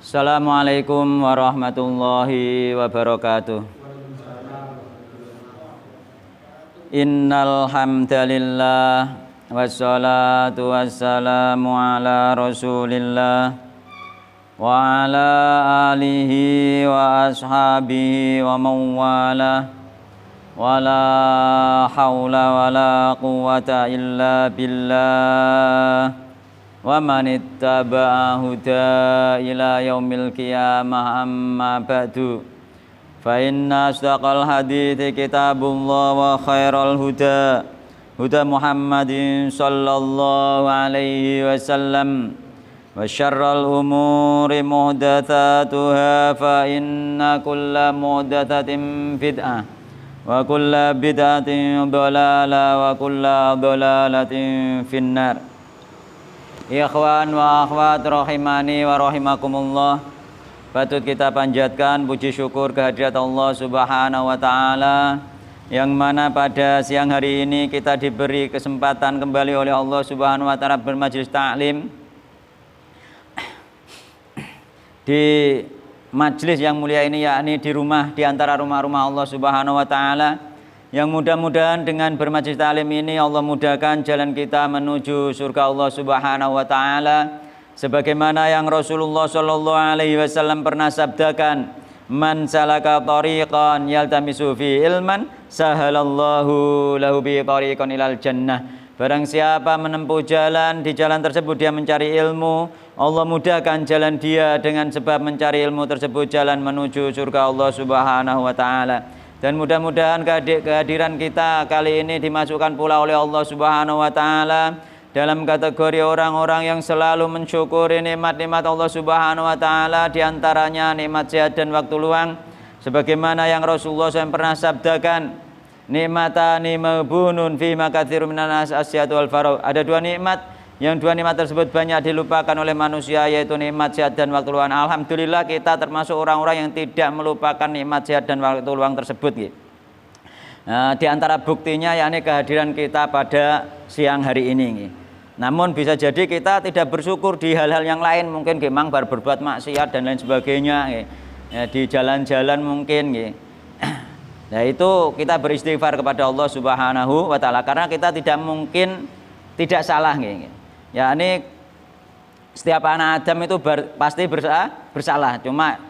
Assalamualaikum warahmatullahi wabarakatuh. Innal hamdalillah wassalatu wassalamu ala Rasulillah wa ala alihi wa ashabihi wa mawala wala hawla wala quwwata illa billah wa man ittaba'a huda ila yaumil qiyamah amma ba'du fa inna asdaqal hadithi kitabullah wa khairal huda Muhammadin sallallahu alaihi wasallam wa syarral umuri muhdatsatuha fa inna kulla muhdatsatin bid'ah wa kulla bid'atin dhalalah wa kulla dhalalatin finnar. Ikhwan wa akhwat rahimani wa rahimakumullah, patut kita panjatkan puji syukur kehadirat Allah Subhanahu wa taala yang mana pada siang hari ini kita diberi kesempatan kembali oleh Allah Subhanahu wa taala bermajelis taklim di majelis yang mulia ini, yakni di antara rumah-rumah Allah Subhanahu wa taala, yang mudah-mudahan dengan bermajelis taklim ini Allah mudahkan jalan kita menuju surga Allah Subhanahu wa taala, sebagaimana yang Rasulullah sallallahu alaihi wasallam pernah sabdakan, man salaka tariqan yaltamisu fi ilman sahalallahu lahu bi tariqan ilal jannah. Barang siapa menempuh jalan, di jalan tersebut dia mencari ilmu, Allah mudahkan jalan dia dengan sebab mencari ilmu tersebut jalan menuju surga Allah Subhanahu wa taala. Dan mudah-mudahan kehadiran kita kali ini dimasukkan pula oleh Allah Subhanahu wa taala dalam kategori orang-orang yang selalu mensyukuri nikmat-nikmat Allah Subhanahu wa taala, di antaranya nikmat sehat dan waktu luang, sebagaimana yang Rasulullah SAW pernah sabdakan, nikmatani mabunun fi makatsirun minan nas asyatu wal faragh. Ada dua nikmat, yang dua nikmat tersebut banyak dilupakan oleh manusia, yaitu nikmat sehat dan waktu luang. Alhamdulillah kita termasuk orang-orang yang tidak melupakan nikmat sehat dan waktu luang tersebut. Nah, di antara buktinya yakni kehadiran kita pada siang hari ini. Namun bisa jadi kita tidak bersyukur di hal-hal yang lain, mungkin memang baru berbuat maksiat dan lain sebagainya. Ya, di jalan-jalan mungkin. Nah, itu kita beristighfar kepada Allah Subhanahu wa taala, karena kita tidak mungkin tidak salah. Yakni setiap anak Adam itu pasti bersalah. Cuma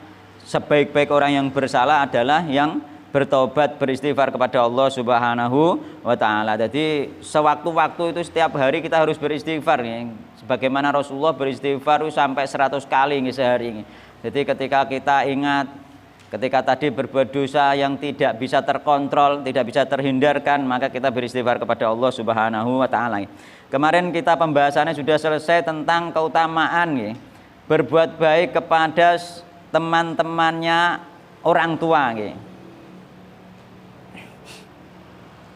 sebaik-baik orang yang bersalah adalah yang bertobat, beristighfar kepada Allah Subhanahu wa taala. Jadi sewaktu-waktu itu setiap hari kita harus beristighfar. Sebagaimana Rasulullah beristighfar sampai 100 kali sehari. Jadi ketika kita ingat, ketika tadi berbuat dosa yang tidak bisa terkontrol, tidak bisa terhindarkan, maka kita beristighfar kepada Allah Subhanahu wa taala. Kemarin kita pembahasannya sudah selesai tentang keutamaan berbuat baik kepada teman-temannya orang tua,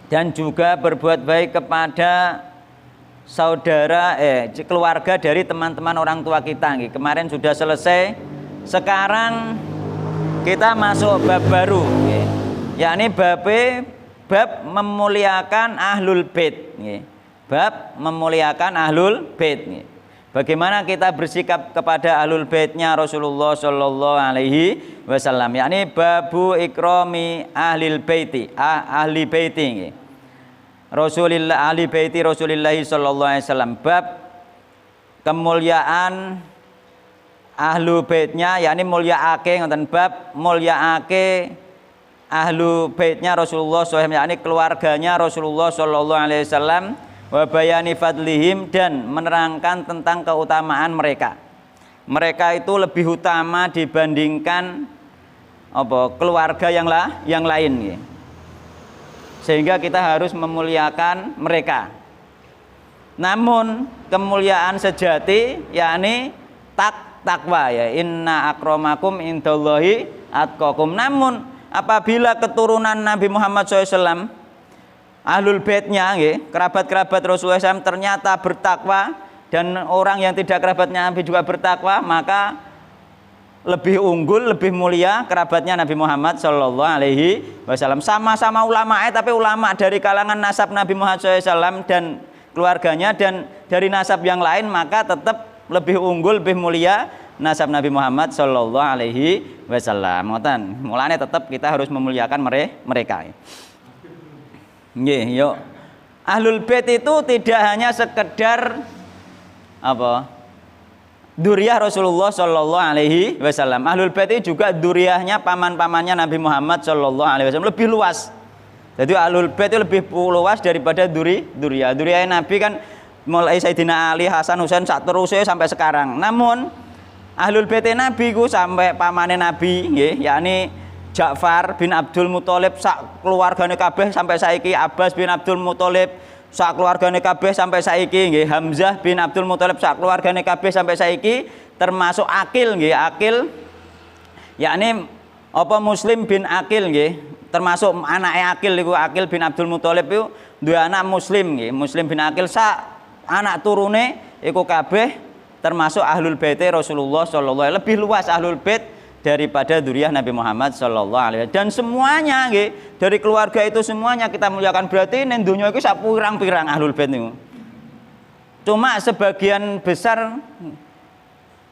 dan juga berbuat baik kepada saudara keluarga dari teman-teman orang tua kita. Kemarin sudah selesai. Sekarang kita masuk bab baru, yakni bab memuliakan ahlul bait. Bab memuliakan ahlul bait. Bagaimana kita bersikap kepada ahlul baitnya Rasulullah sallallahu alaihi wasallam, yakni babu ikrami ahlil baiti, ahli baiti Rasulillah, ahli baiti Rasulillah sallallahu alaihi wasallam. Bab kemuliaan ahlu baitnya, yakni mulyaake, ngoten, bab mulyaake ahlu baitnya Rasulullah SAW, yakni keluarganya Rasulullah sallallahu alaihi wasallam, wa bayani fadlihim, dan menerangkan tentang keutamaan mereka. Mereka itu lebih utama dibandingkan keluarga yang lain, sehingga kita harus memuliakan mereka. Namun kemuliaan sejati yakni takwa, inna akramakum indallahi atqakum. Namun apabila keturunan Nabi Muhammad SAW, ahlul baitnya, kerabat-kerabat Rasulullah SAW ternyata bertakwa, dan orang yang tidak kerabatnya Nabi juga bertakwa, maka lebih unggul, lebih mulia kerabatnya Nabi Muhammad Sallallahu Alaihi Wasallam. Sama-sama ulama, tapi ulama dari kalangan nasab Nabi Muhammad SAW dan keluarganya, dan dari nasab yang lain, maka tetap lebih unggul, lebih mulia nasab Nabi Muhammad sallallahu alaihi wasallam. Ngoten. Mulane tetap kita harus memuliakan mereka. Nggih, yuk. Ahlul Bait itu tidak hanya sekedar apa? Duriyah Rasulullah sallallahu alaihi wasallam. Ahlul Bait itu juga duriyahnya paman-pamannya Nabi Muhammad sallallahu alaihi wasallam, lebih luas. Jadi Ahlul Bait itu lebih luas daripada duriyah. Duriyah Nabi kan mulai Sayyidina Ali, Hasan, Husain sak terusé sampai sekarang. Namun Ahlul Bait Nabi ku sampai pamane Nabi nggih, yakni Ja'far bin Abdul Muthalib sak keluargane kabeh sampai saiki, Abbas bin Abdul Muthalib sak keluargane kabeh sampai saiki nggih, Hamzah bin Abdul Muthalib sak keluargane kabeh sampai saiki, termasuk Aqil nggih, Aqil yakni apa Muslim bin Aqil nggih, termasuk anake Aqil iku, Aqil bin Abdul Muthalib iku duwe anak Muslim nggih, Muslim bin Aqil sak anak turune iku kabeh termasuk Ahlul Bait Rasulullah sallallahu alaihi wasallam. Lebih luas Ahlul Bait daripada dzurriyyah Nabi Muhammad sallallahu alaihi wasallam. Dan semuanya nggih, dari keluarga itu semuanya kita muliakan. Berarti ning donya iku sak pirang-pirang Ahlul Bait niku. Cuma sebagian besar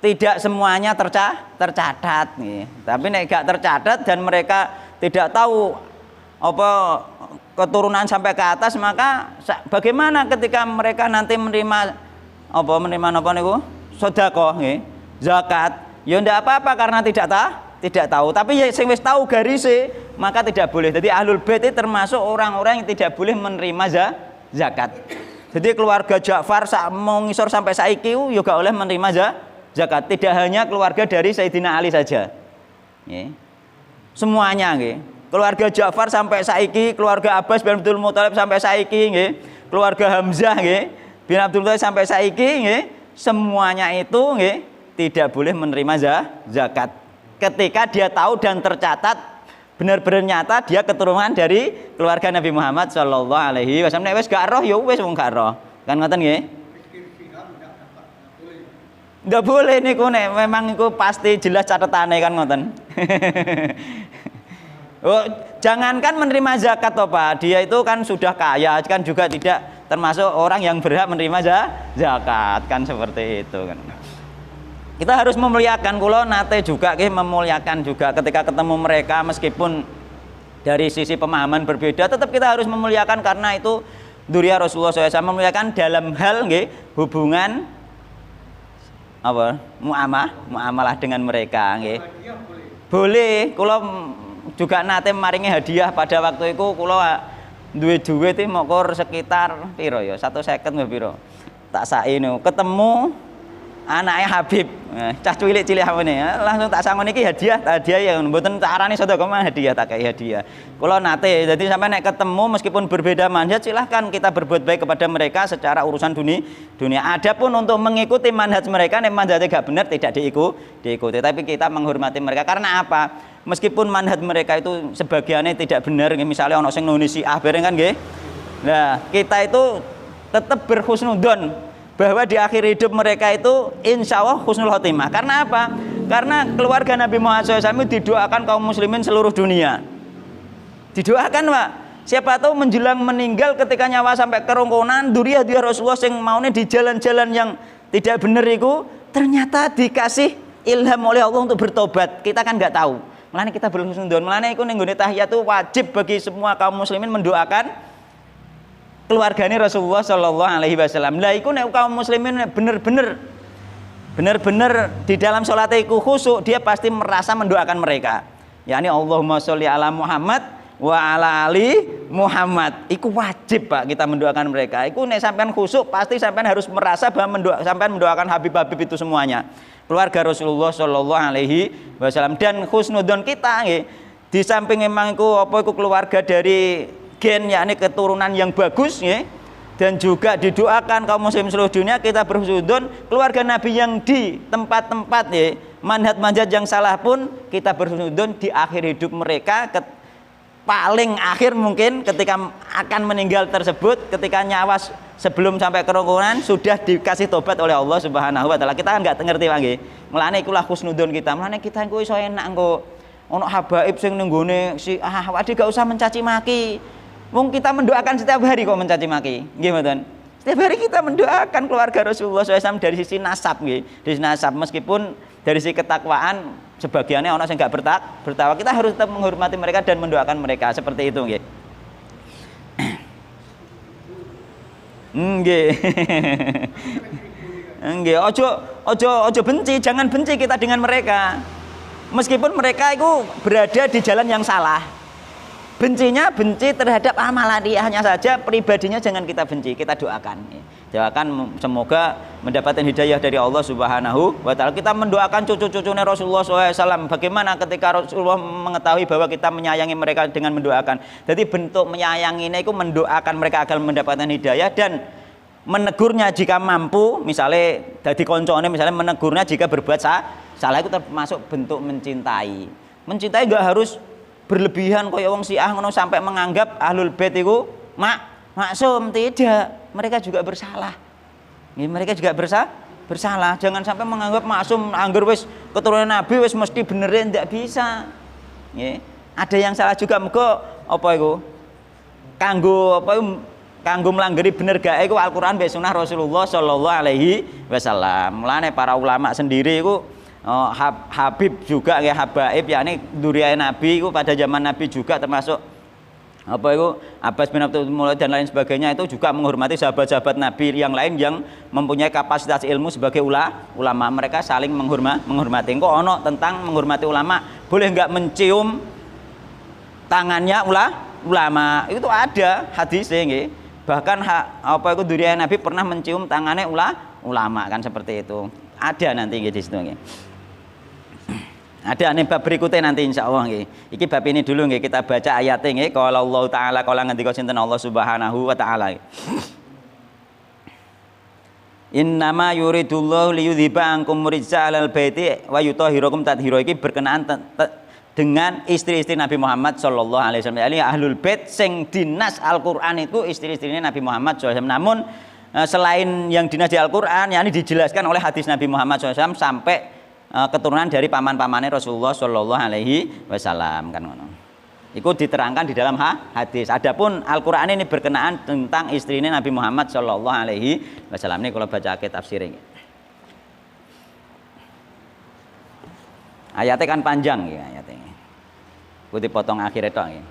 tidak semuanya tercatat nih. Tapi nek gak tercatat dan mereka tidak tahu apa keturunan sampai ke atas, maka bagaimana ketika mereka nanti menerima apa niku? Sedekah nggih, zakat. Ya ndak apa-apa karena tidak tahu. Tapi ya sing wis tahu garise, maka tidak boleh. Jadi Ahlul Bait itu termasuk orang-orang yang tidak boleh menerima zakat. Jadi keluarga Ja'far mau ngisor sampai saiki yo gak oleh menerima zakat. Tidak hanya keluarga dari Sayyidina Ali saja. Nggih. Semuanya nggih. Keluarga Ja'far sampai saiki, keluarga Abbas bin Abdul Muthalib sampai saiki nggih, keluarga Hamzah nggih bin Abdul Muthalib sampai saiki nggih, semuanya itu nggih tidak boleh menerima zakat. Ketika dia tahu dan tercatat benar-benar nyata dia keturunan dari keluarga Nabi Muhammad sallallahu alaihi wasallam. Nek wis gak roh ya wis wong gak roh. Kan ngoten nggih? Nggak boleh niku nek memang iku pasti jelas catatane kan ngoten. Oh, jangankan menerima zakat toh Pak, dia itu kan sudah kaya, kan juga tidak termasuk orang yang berhak menerima zakat, kan seperti itu kan. Kita harus memuliakan, kula nate juga memuliakan juga ketika ketemu mereka, meskipun dari sisi pemahaman berbeda, tetap kita harus memuliakan karena itu dzurriyyah Rasulullah SAW. Memuliakan dalam hal nggih hubungan apa? Muamalah dengan mereka nggih. Boleh, kula juga nate maringi hadiah pada waktu itu kula duwe duit iki mokor sekitar piro ya 1 second piro tak saene ketemu anaknya Habib cah cilik-cilik awene langsung tak sangoni iki hadiah ya mboten carane sedekah mah hadiah tak kei hadiah kula nate. Jadi sampai nek ketemu meskipun berbeda manhaj silahkan kita berbuat baik kepada mereka secara urusan dunia. Adapun untuk mengikuti manhaj mereka nek manhajnya gak benar tidak diikuti, tapi kita menghormati mereka karena apa? Meskipun manhaj mereka itu sebagiannya tidak benar, misalnya ono sing nuni Syiah bareng kan nggih. Nah, kita itu tetap berhusnudzon bahwa di akhir hidup mereka itu insya Allah husnul khotimah. Karena apa? Karena keluarga Nabi Muhammad SAW didoakan kaum muslimin seluruh dunia. Didoakan Pak. Siapa tahu menjelang meninggal ketika nyawa sampai kerongkonan, dzurriyyah Rasulullah yang maunya di jalan-jalan yang tidak benar itu ternyata dikasih ilham oleh Allah untuk bertobat. Kita kan nggak tahu. Mulane kita berhusnudzon. Mulane iku ning nggone tahiyat itu wajib bagi semua kaum muslimin mendoakan keluargane Rasulullah sallallahu alaihi wasallam. Lah iku nek kaum muslimin bener-bener di dalam salat iku khusyuk, dia pasti merasa mendoakan mereka. yakni Allahumma sholli ala Muhammad wa ala ali Muhammad. Iku wajib Pak kita mendoakan mereka. Iku nek sampean khusyuk pasti sampean harus merasa bahwa sampean mendoakan Habib-habib itu semuanya. Keluarga Rasulullah sallallahu alaihi wasallam. Dan husnudzon kita nggih, di samping memang iku apa iku keluarga dari gen yakni keturunan yang bagus nggih, dan juga didoakan kaum muslim seluruh dunia, kita berhusnudzon keluarga Nabi yang di tempat-tempat ya manhaj-manhaj yang salah pun kita berhusnudzon di akhir hidup mereka, paling akhir mungkin ketika akan meninggal tersebut, ketika nyawa sebelum sampai kerongkongan sudah dikasih tobat oleh Allah Subhanahu wa taala. Kita kan enggak ngerti Pak nggih. Mulane ikulah husnudzon kita. Mulane kita engko iso enak engko ono habaib sing ning nggone si awake gak usah mencaci maki. Wong kita mendoakan setiap hari kok mencaci maki. Nggih mboten? Setiap hari kita mendoakan keluarga Rasulullah SAW dari sisi nasab nggih. Dari sisi nasab meskipun dari si ketakwaan sebagiannya orang yang nggak bertakwa, kita harus tetap menghormati mereka dan mendoakan mereka seperti itu nggih. Nggih. Nggih, ojo benci, jangan benci kita dengan mereka. Meskipun mereka itu berada di jalan yang salah. Bencinya benci terhadap amaliyahnya saja, pribadinya jangan kita benci, kita doakan. Doakan semoga mendapatkan hidayah dari Allah Subhanahu wa taala. Kita mendoakan cucu-cucunya Rasulullah SAW. Bagaimana ketika Rasulullah mengetahui bahwa kita menyayangi mereka dengan mendoakan. Jadi bentuk menyayanginya itu mendoakan mereka agar mendapatkan hidayah dan menegurnya jika mampu, misalnya dari koncone misalnya menegurnya jika berbuat salah itu termasuk bentuk mencintai. Mencintai enggak harus berlebihan kaya wong Syiah ngono sampai menganggap Ahlul Bait itu maksum, tidak. Mereka juga bersalah. Nih, mereka juga bersalah. Jangan sampai menganggap maksum angger wis keturunan Nabi wis mesti benerin, tidak bisa. Nggih. Ada yang salah juga muga apa iku? Kanggo melanggeri bener gak iku Al-Qur'an mbek sunah Rasulullah sallallahu alaihi wasallam. Mulane para ulama sendiri iku Habib juga ya habaib yakni duriyae Nabi itu pada zaman Nabi juga termasuk apa itu Abbas bin Abdul Muthalib dan lain sebagainya itu juga menghormati sahabat-sahabat Nabi yang lain yang mempunyai kapasitas ilmu sebagai ulama. Mereka saling menghormati. Kok ono tentang menghormati ulama, boleh enggak mencium tangannya ulama? Itu ada hadisnya nggih. Bahkan apa itu duriyae Nabi pernah mencium tangannya ulama kan seperti itu. Ada nanti nggih di situ nggih. Ada nih bab berikutnya nanti insyaallah nggih. Iki bab ini dulu nggih kita baca ayatnya nggih. Qala Allah taala qala ngendika sinten Allah Subhanahu wa taala. Innama yuridullahu liyudhiba ankum rijsa 'alal baiti wa yutahhirakum tathira. Iki berkenaan dengan istri-istri Nabi Muhammad sallallahu alaihi wasallam. Yani Ahlul Bait sing dinas Al-Qur'an itu istri-istrinya Nabi Muhammad sallallahu alaihi wasallam. Namun selain yang dinas di Al-Qur'an yakni dijelaskan oleh hadis Nabi Muhammad sallallahu alaihi wasallam sampai keturunan dari paman-pamannya Rasulullah Shallallahu Alaihi Wasallam kan ngono. Itu diterangkan di dalam hadis. Adapun Al-Qur'an ini berkenaan tentang istrinya Nabi Muhammad Shallallahu Alaihi Wasallam. Ini kalau baca tafsir ini. Ayatnya kan panjang ya ayatnya. Aku dipotong akhirnya toh. Ya.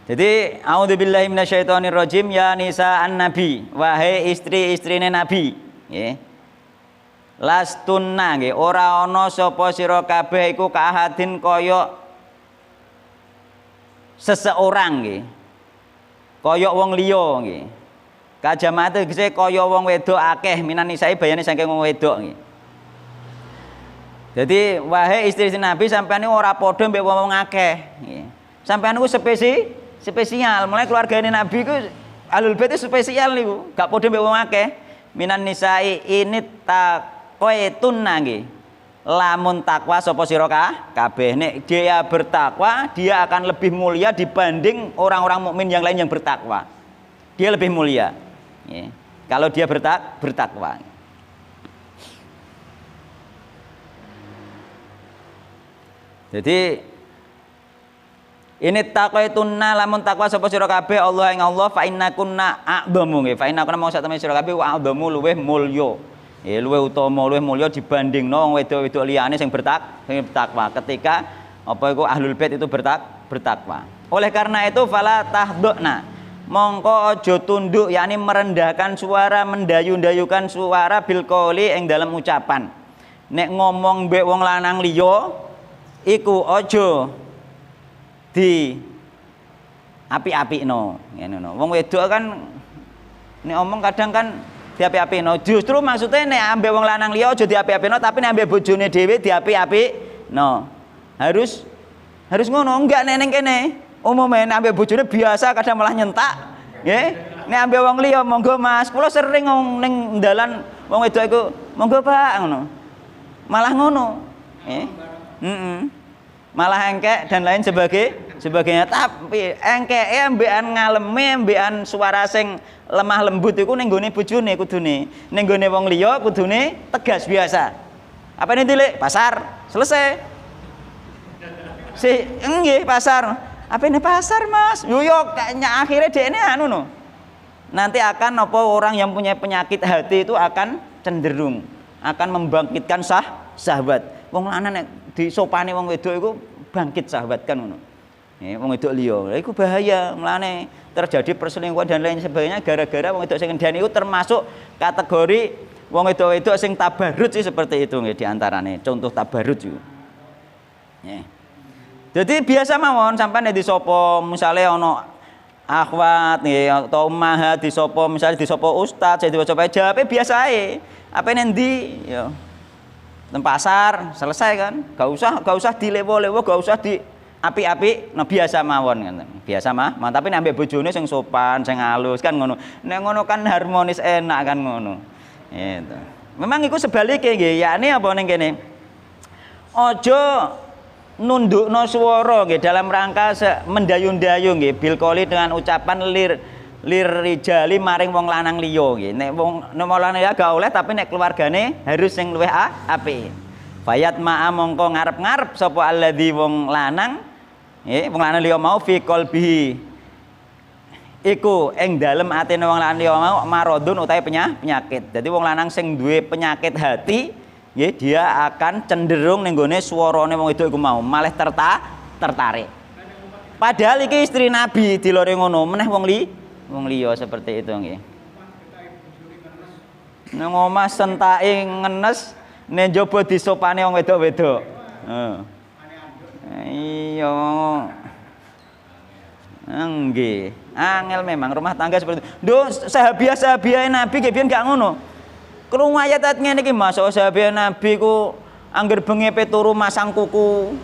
Jadi a'udzubillahi minasyaitonirrajim ya nisa'an nabi, wahai istri-istrine Nabi, nggih. Lastunna nggih ora ana sapa sira kabeh iku kaahadin kaya seseorang nggih. Kaya wong liya nggih. Kajamaate tegese kaya wong wedok akeh minan nisae bayane saking wong wedok nggih. Jadi wahai istri Nabi sampeyan ora padha mbek wong akeh nggih. Sampeyan niku spesial. Mulai keluargane Nabi ku Ahlul Bait spesial niku, gak padha mbek wong akeh. Minan nisae ini taqwatun nggih. Lamun takwa sapa sira kabeh nek dia bertakwa dia akan lebih mulia dibanding orang-orang mukmin yang lain yang bertakwa. Dia lebih mulia. Ya. Kalau dia bertakwa. Jadi ini taqwaitunna lamun takwa sapa sira kabeh Allah ing Allah fa innakunna a'dhamu nggih. Fa innakunna mau sak temen sira kabeh wa a'dhamu luweh mulya. Ya luwih utama luwih mulya dibandingno wong wedok-wedok liyane sing bertakwa ketika apa iku Ahlul Bait itu bertakwa. Oleh karena itu fala tahduna mongko aja tunduk yakni merendahkan suara mendayu-dayukan suara bil qouli ing dalam ucapan. Nek ngomong mbek wong lanang liya iku aja di api-apikno ngene no. Wong wedok kan nek omong kadang kan diapi-apino. Justru maksudnya nek ambek wong lanang liya aja diapi-apino tapi nek ambek bojone dhewe diapi-apino. Harus ngono, enggak nek ning kene. Umume nek ambek bojone biasa kadang malah nyentak, nggih. Nek ambek wong liya monggo Mas, kula sering ning dalan wong wedok iku monggo Pak ngono. Malah ngono. Malah engkek dan lain sebagainya. Tapi engkeke ambekan ngaleme ambekan suara sing lemah lembut iku ning gone bojone kudune. Ning gone wong liya kudune tegas biasa. Apa ini tilik? Pasar. Selesai. Nggih pasar. Apa ini pasar Mas? Yo kayaknya akhirnya dekne anu no. Nanti akan apa orang yang punya penyakit hati itu akan cenderung akan membangkitkan syahwat. wong lanang nek disopani wong wedok iku bangkit sahabat kan ngono. Wong wedok liya. Lha iku bahaya, mulane terjadi perselingkuhan dan lain sebagainya gara-gara wong wedok sing ngendani iku termasuk kategori wong wedok-wedok sing tabarut sih seperti itu nggih di antarane. Contoh tabarut iku. Nggih. Jadi biasa mawon sampean nek disopo misale ana akhwat nggih atau ummahat disopo misale disopo ustaz jadi coba jawab biasa ae. Apa nendi ya. Nang pasar selesai kan. Gak usah dilewo-lewo, gak usah di api-api, nah biasa mawon ngoten. Biasa mah, tapi nek ambek bojone sing sopan, sing halus kan ngono. Nek ngono kan harmonis enak kan ngono. Gitu. Memang iku sebaliknya nggih, yakni apa ning kene? Aja nundukno swara nggih dalam rangka mendayung-dayung nggih bil qoli dengan ucapan lir rijali maring wong lanang liya nggih. Nek wong lanang ya gak oleh tapi nek keluargane harus sing luwih apik. Fayat ma'a mongko ngarep-ngarep sapa alladzi wong lanang wong lanang liya mau fi qalbihi iku ing dalem atine wong lanang liya mau maradun utawi penyakit. Jadi wong lanang sing duwe penyakit hati nggih dia akan cenderung ning gone swarane wong wedok iku mau malah tertarik. Padahal iki istri Nabi dilore ngono meneh wong liya seperti itu nggih. Nang omah sentake ngenes nek njaba disopane wong wedok-wedok. Iya. Nggih. Angel memang rumah tangga seperti itu. Duh, sahabiah Nabi nggih biyen gak ngono. Krungu ayat ngene iki masuk sahabiah Nabi ku angger bengi pe turu masang kuku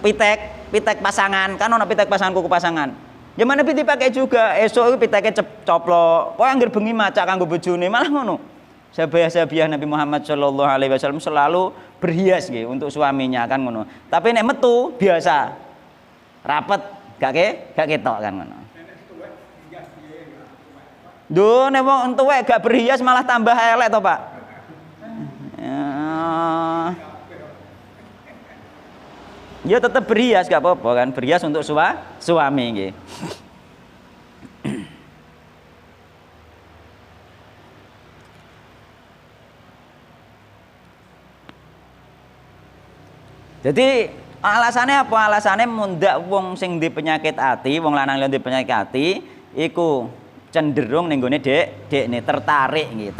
pitek pasangan. Kan ono pitek pasangan kuku pasangan. Ya mana Nabi dipakai juga esuk iku piteke coplok. Pokoke angger bengi macak kanggo bojone malah ngono. Sahabiah Nabi Muhammad sallallahu alaihi wasallam selalu berhias nggih untuk suaminya kan ngono. Tapi nek metu biasa rapet gak ketok kan ngono. Duh nek wong entuwek gak berhias malah tambah elek to, Pak. Ya tetap berhias gak apa-apa kan, berhias untuk suami nggih. Jadi alasannya apa? Alasannya mundak wong sing di penyakit hati, wong lanang liya di penyakit hati, iku cenderung ning gone dekne tertarik nggih,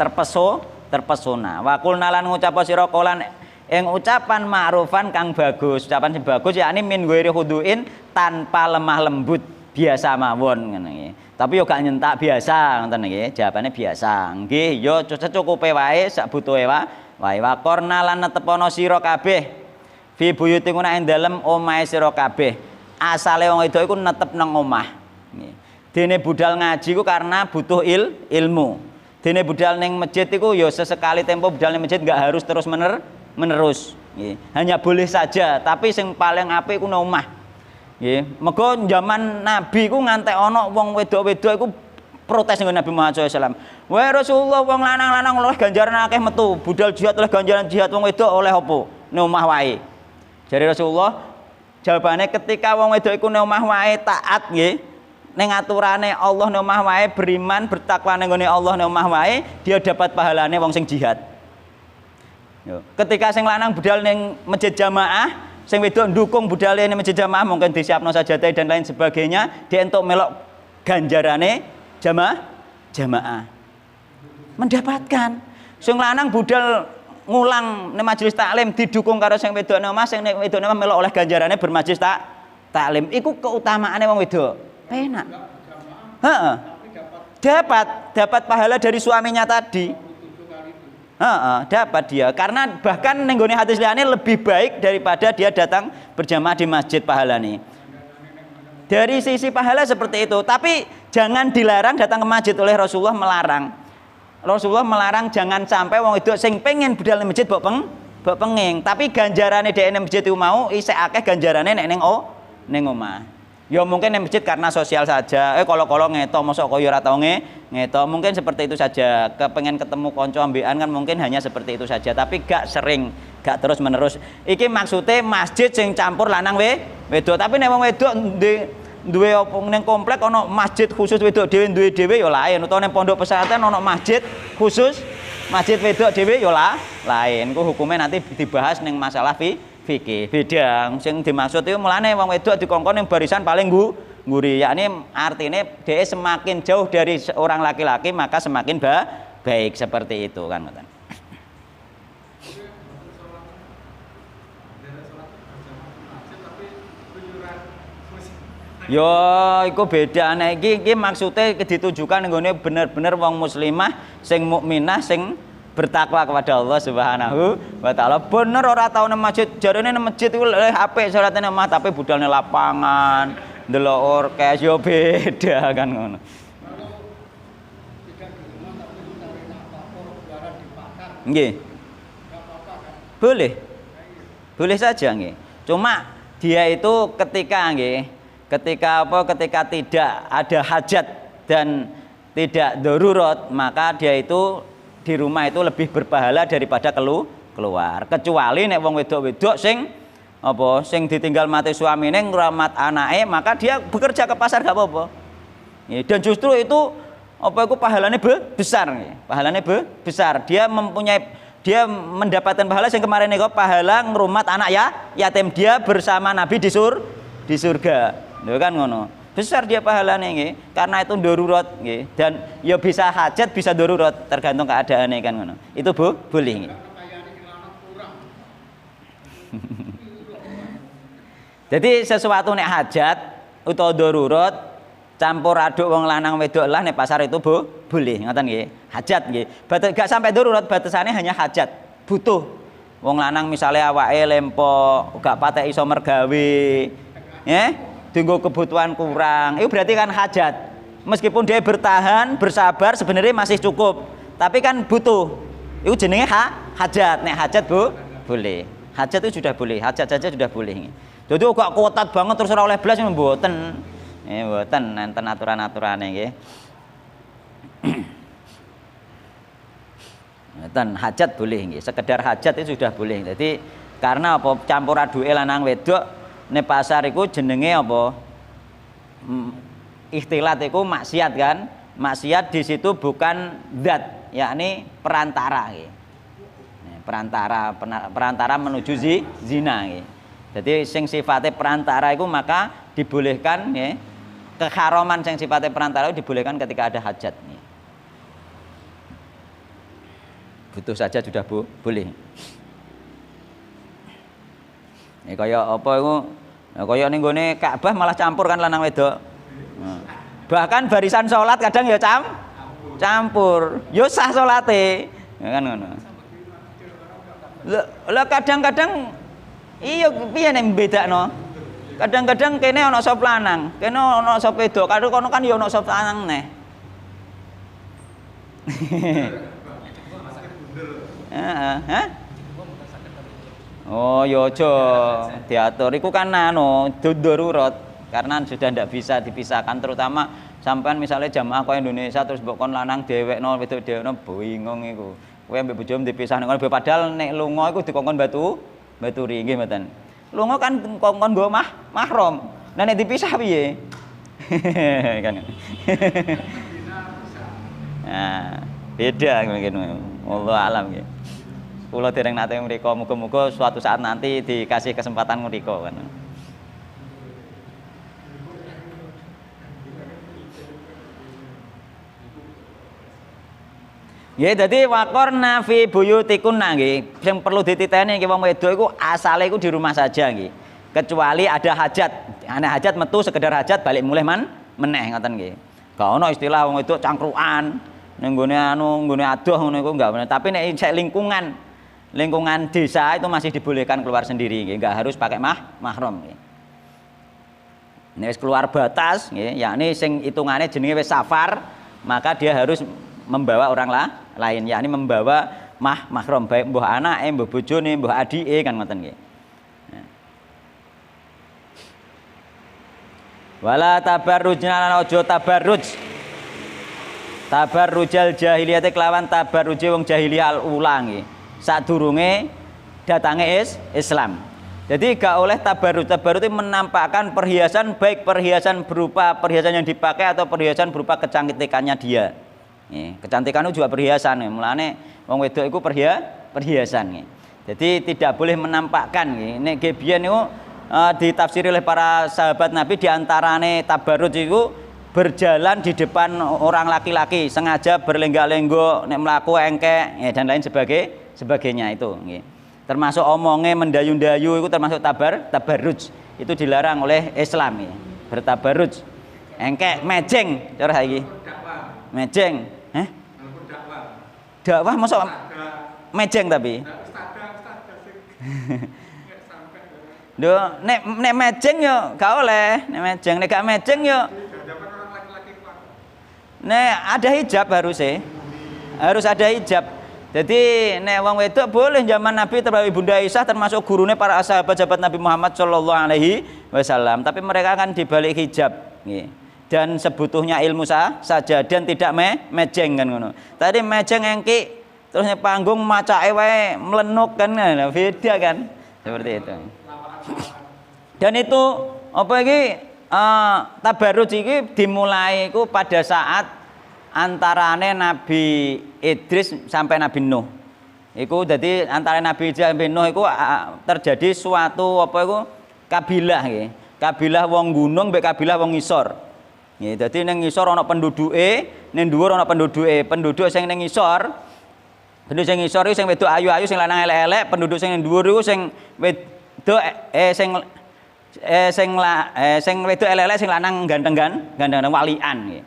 terpesona. Wa qulna lan ngucap sira kolan ing ucapan ma'rufan kang bagus. Ucapan sing bagus yakni min ghairi khuduin tanpa lemah lembut, biasa mawon ngene nggih. Tapi yo gak nyentak biasa ngoten nggih. Jawabane biasa. Nggih, yo secukupe wae, sak butuhe wae. Wa qorna lan netepono sira kabeh fi buyutikum ing dalem omahe sira kabeh. Asale wong wedok iku netep nang omah. Nggih. Dene budal ngaji ku karena butuh ilmu. Dene budal ning masjid iku ya sesekali tempo budal ning masjid enggak harus terus menerus. Nggih. Hanya boleh saja, tapi sing paling apik iku nang omah. Nggih. Mergo zaman Nabi ku ngantek ana wong wedok-wedok iku protes dengan Nabi Muhammad SAW. Wahai Rasulullah, wong lanang-lanang oleh ganjaran akeh metu, budal jihad oleh ganjaran jihad, wong wedok oleh apa? Nang omah wae. Jadi Rasulullah jawabannya ketika wong wedok iku nang omah wae taat nggih ning aturane Allah nang omah wae beriman bertakwa ning gone Allah nang omah wae dia dapat pahalane wong sing jihad. Yo. Ketika sing lanang budal ning masjid jamaah, sing wedok ndukung budale ning masjid jamaah mungkin disiapno sajadahe dan lain sebagainya, dia entuk melok ganjarane jamaah. Mendapatkan. Sing lanang budal ngulang ning majelis taklim didukung karo sing wedok nang omah, sing wedok nang omah melok oleh ganjarane bermajelis taklim. Iku keutamaane wong wedok. Penak. Heeh. Dapat pahala dari suaminya tadi. Dapat dia. Karena bahkan ning gone hadis liyane lebih baik daripada dia datang berjamaah di masjid pahalane. Dari sisi pahala seperti itu, tapi jangan dilarang datang ke masjid oleh Rasulullah melarang. Rasulullah melarang jangan sampai wong wedok sing pengen budal ning masjid mbok penging, tapi ganjarane dhek ning masjid iku mau isih akeh ganjarane nek ning omah. Ya mungkin ning masjid karena sosial saja. Kala-kala ngeto mosok kaya ora tau ngeto, mungkin seperti itu saja. Kepengen ketemu kanca ambekan kan mungkin hanya seperti itu saja, tapi gak sering, gak terus-menerus. Iki maksudnya masjid sing campur lanang wedok, tapi nek wong wedok duwe apa ning komplek ana masjid khusus wedok dhewe ya lain, utawa ning pondok pesantren ana masjid khusus masjid wedok dhewe ya lain. Ku hukumnya nanti dibahas ning masalah fikih. Beda. Sing dimaksud itu mulane wong wedok dikongkon yang barisan paling nguri, yakni artinya dia semakin jauh dari orang laki-laki maka semakin baik seperti itu kan ngoten. Yo, iku beda. Nek iki maksudnya ditujukan nggone bener-bener wong muslimah sing mukminah sing bertakwa kepada Allah Subhanahu wa taala. Bener ora tau nang masjid, jarene nang masjid iku apik salate nang omah tapi budalne lapangan, ndelok orkes yo beda kan ngono. Nggih. Boleh. Boleh saja nggih. Cuma dia itu ketika tidak ada hajat dan tidak darurat, maka dia itu di rumah itu lebih berpahala daripada keluar. Kecuali nek wong wedok-wedok sing ditinggal mati suamine ngrawat anake, maka dia bekerja ke pasar gak apa-apa. Dan justru itu pahalanya besar. Pahalanya besar. Dia mendapatkan pahala yang kemarin niku pahala ngrumat anak yatim, dia bersama Nabi di surga. Lho kan ngono. Besar dia pahalanya nggih, karena itu darurat nggih. Dan ya bisa hajat, bisa darurat, tergantung keadaannya kan ngono. Itu boleh nggih. Jadi sesuatu nek hajat utawa darurat campur aduk wong lanang wedok lah nek pasar itu boleh, ngoten nggih. Hajat nggih. Gak sampai darurat, batasannya hanya hajat. Butuh. Wong lanang misalnya awake lempo, gak patek iso mergawe. Tunggu kebutuhan kurang, itu berarti kan hajat. Meskipun dia bertahan, bersabar, sebenarnya masih cukup. Tapi kan butuh. Itu jenenge hajat. Nek hajat boleh. Hajat itu sudah boleh. Hajat saja sudah boleh. Jadi kok kuotat banget terus ora oleh blas mboten. Mboten nenten aturan-aturane nggih. Nenten hajat boleh nggih. Sekedar hajat itu sudah boleh. Jadi karena apa campur aduke lanang wedok nek pasar iku jenenge apa? Ikhtilat iku maksiat kan? Maksiat di situ bukan zat, yakni perantara nggih. Perantara menuju zina nggih. Jadi sing sifatnya perantara iku maka dibolehkan nggih. Keharaman sing sifatnya perantara itu dibolehkan ketika ada hajat nggih. Butuh saja sudah boleh. Kaya apa iku? Kaya ning gone Ka'bah malah campur kan lanang wedok. Bahkan barisan salat kadang ya campur. Ya sah salate. Ya kan ngono. Lah kadang-kadang iya piye nek mbedakno? Kadang-kadang kene ana sop lanang, kene ana sop wedok, karo kono kan ya ana sop lanang neh. Heeh. Oh ya aja diatur. Iku kan darurat karena sudah tidak bisa dipisahkan, terutama sampean misalnya jamaah kaya Indonesia terus mbok kon lanang dhewekno wedok dhewekno bingung iku. Kowe ambek bojomu dipisahno padahal nek lunga iku dikongkon baturi nggih mboten. Lunga kan kongkon nggo mahram. Nah nek dipisah piye? Kan. Nah, beda mungkin. Wallahu alam nggih. Kula dereng nate mriko, muga-muga suatu saat nanti dikasih kesempatan mriko kan. Ya dadi waqorna fi buyutikunna nggih. Sing perlu dititeni iki wong wedok iku asale iku di rumah saja nggih. Kecuali ada hajat. Ana hajat metu sekedar hajat balik mulih meneh ngoten nggih. Gak ono istilah wong wedok cangkruan ning nggone nggone adoh ngono iku enggak bener. Tapi nek cek lingkungan desa itu masih dibolehkan keluar sendiri nggih, enggak harus pakai mahram nggih. Nek keluar batas nggih, yakni sing hitungane jenenge wis safar, maka dia harus membawa orang lain, yakni membawa mahram baik mbuh anake, mbuh bojone, mbuh adike kan ngoten nggih. Wala tabarrujna lan aja tabarrujal jahiliyah kelawan tabarruj wong jahiliyah al-ula nggih. Sadurunge datange Islam. Jadi gak oleh tabarruj itu menampakkan perhiasan, baik perhiasan berupa perhiasan yang dipakai atau perhiasan berupa kecantikannya dia. Kecantikan itu juga perhiasan. Mulane wong wedok iku perhiasan. Jadi tidak boleh menampakkan nggih. Nek biyen niku ditafsiri oleh para sahabat Nabi di antarane tabarruj itu berjalan di depan orang laki-laki, sengaja berlenggak-lenggok, nek mlaku engkek ya, dan lain sebagainya itu nggih. Termasuk omongnya mendayu-dayu itu termasuk tabarruj. Itu dilarang oleh Islam ya. Bertabarruj. Engkek mejeng cara saiki. Mejeng. Dakwah masuk mejeng tapi. Nek mejeng yo gak oleh, nek mejeng, nek gak mejeng yo. Nek ada hijab harus ada hijab. Jadi nek wong wedok boleh zaman Nabi terbawa Bunda Aisyah termasuk gurune para sahabat-sahabat Nabi Muhammad sallallahu alaihi wasallam, tapi mereka kan dibalik hijab nggih. Dan sebutuhnya ilmu saja dan tidak mejeng kan ngono. Tadi mejeng engki terus nek panggung macake wae melenuk kan beda kan. Seperti itu. Dan itu apa iki tabarruj iki dimulai iku pada saat antarane Nabi Idris sampai Nabi Nuh. Iku jadi antara Nabi Idris sampai Nuh iku terjadi suatu apa iku kabilah nggih. Kabilah wong gunung mbek kabilah wong ngisor. Nggih, dadi ning ngisor ana penduduke, ning dhuwur ana penduduke. Penduduk sing ning ngisor, penduduk sing ngisor iku sing wedok ayu-ayu sing lanang elek-elek, penduduk sing ning dhuwur iku sing wedok sing wedok elek-elek sing lanang ganteng walian nggih.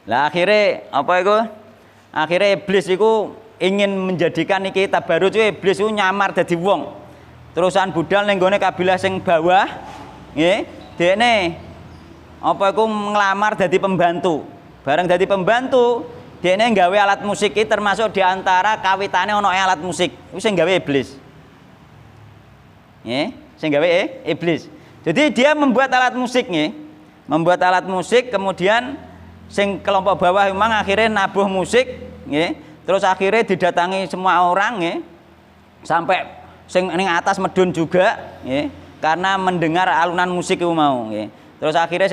Lah akhirnya apa itu? Akhirnya iblis itu ingin menjadikan iki tabarruj, iblis itu nyamar dadi wong. Terusan budal ning gone kabilah sing bawah, nggih. Dekne apa iku nglamar dadi pembantu. Bareng dadi pembantu, dekne nggawe alat musik iki termasuk diantara kawitane ana alat musik. Iku sing gawe iblis. Nggih, sing gawe iblis. Jadi dia membuat alat musik nggih. Membuat alat musik kemudian sing kelompok bawah memang akhirnya nabuh musik nggih. Terus akhirnya didatangi semua orang nggih. Sampai sing ning atas medun juga nggih, karena mendengar alunan musik iku mau nggih. Terus akhirnya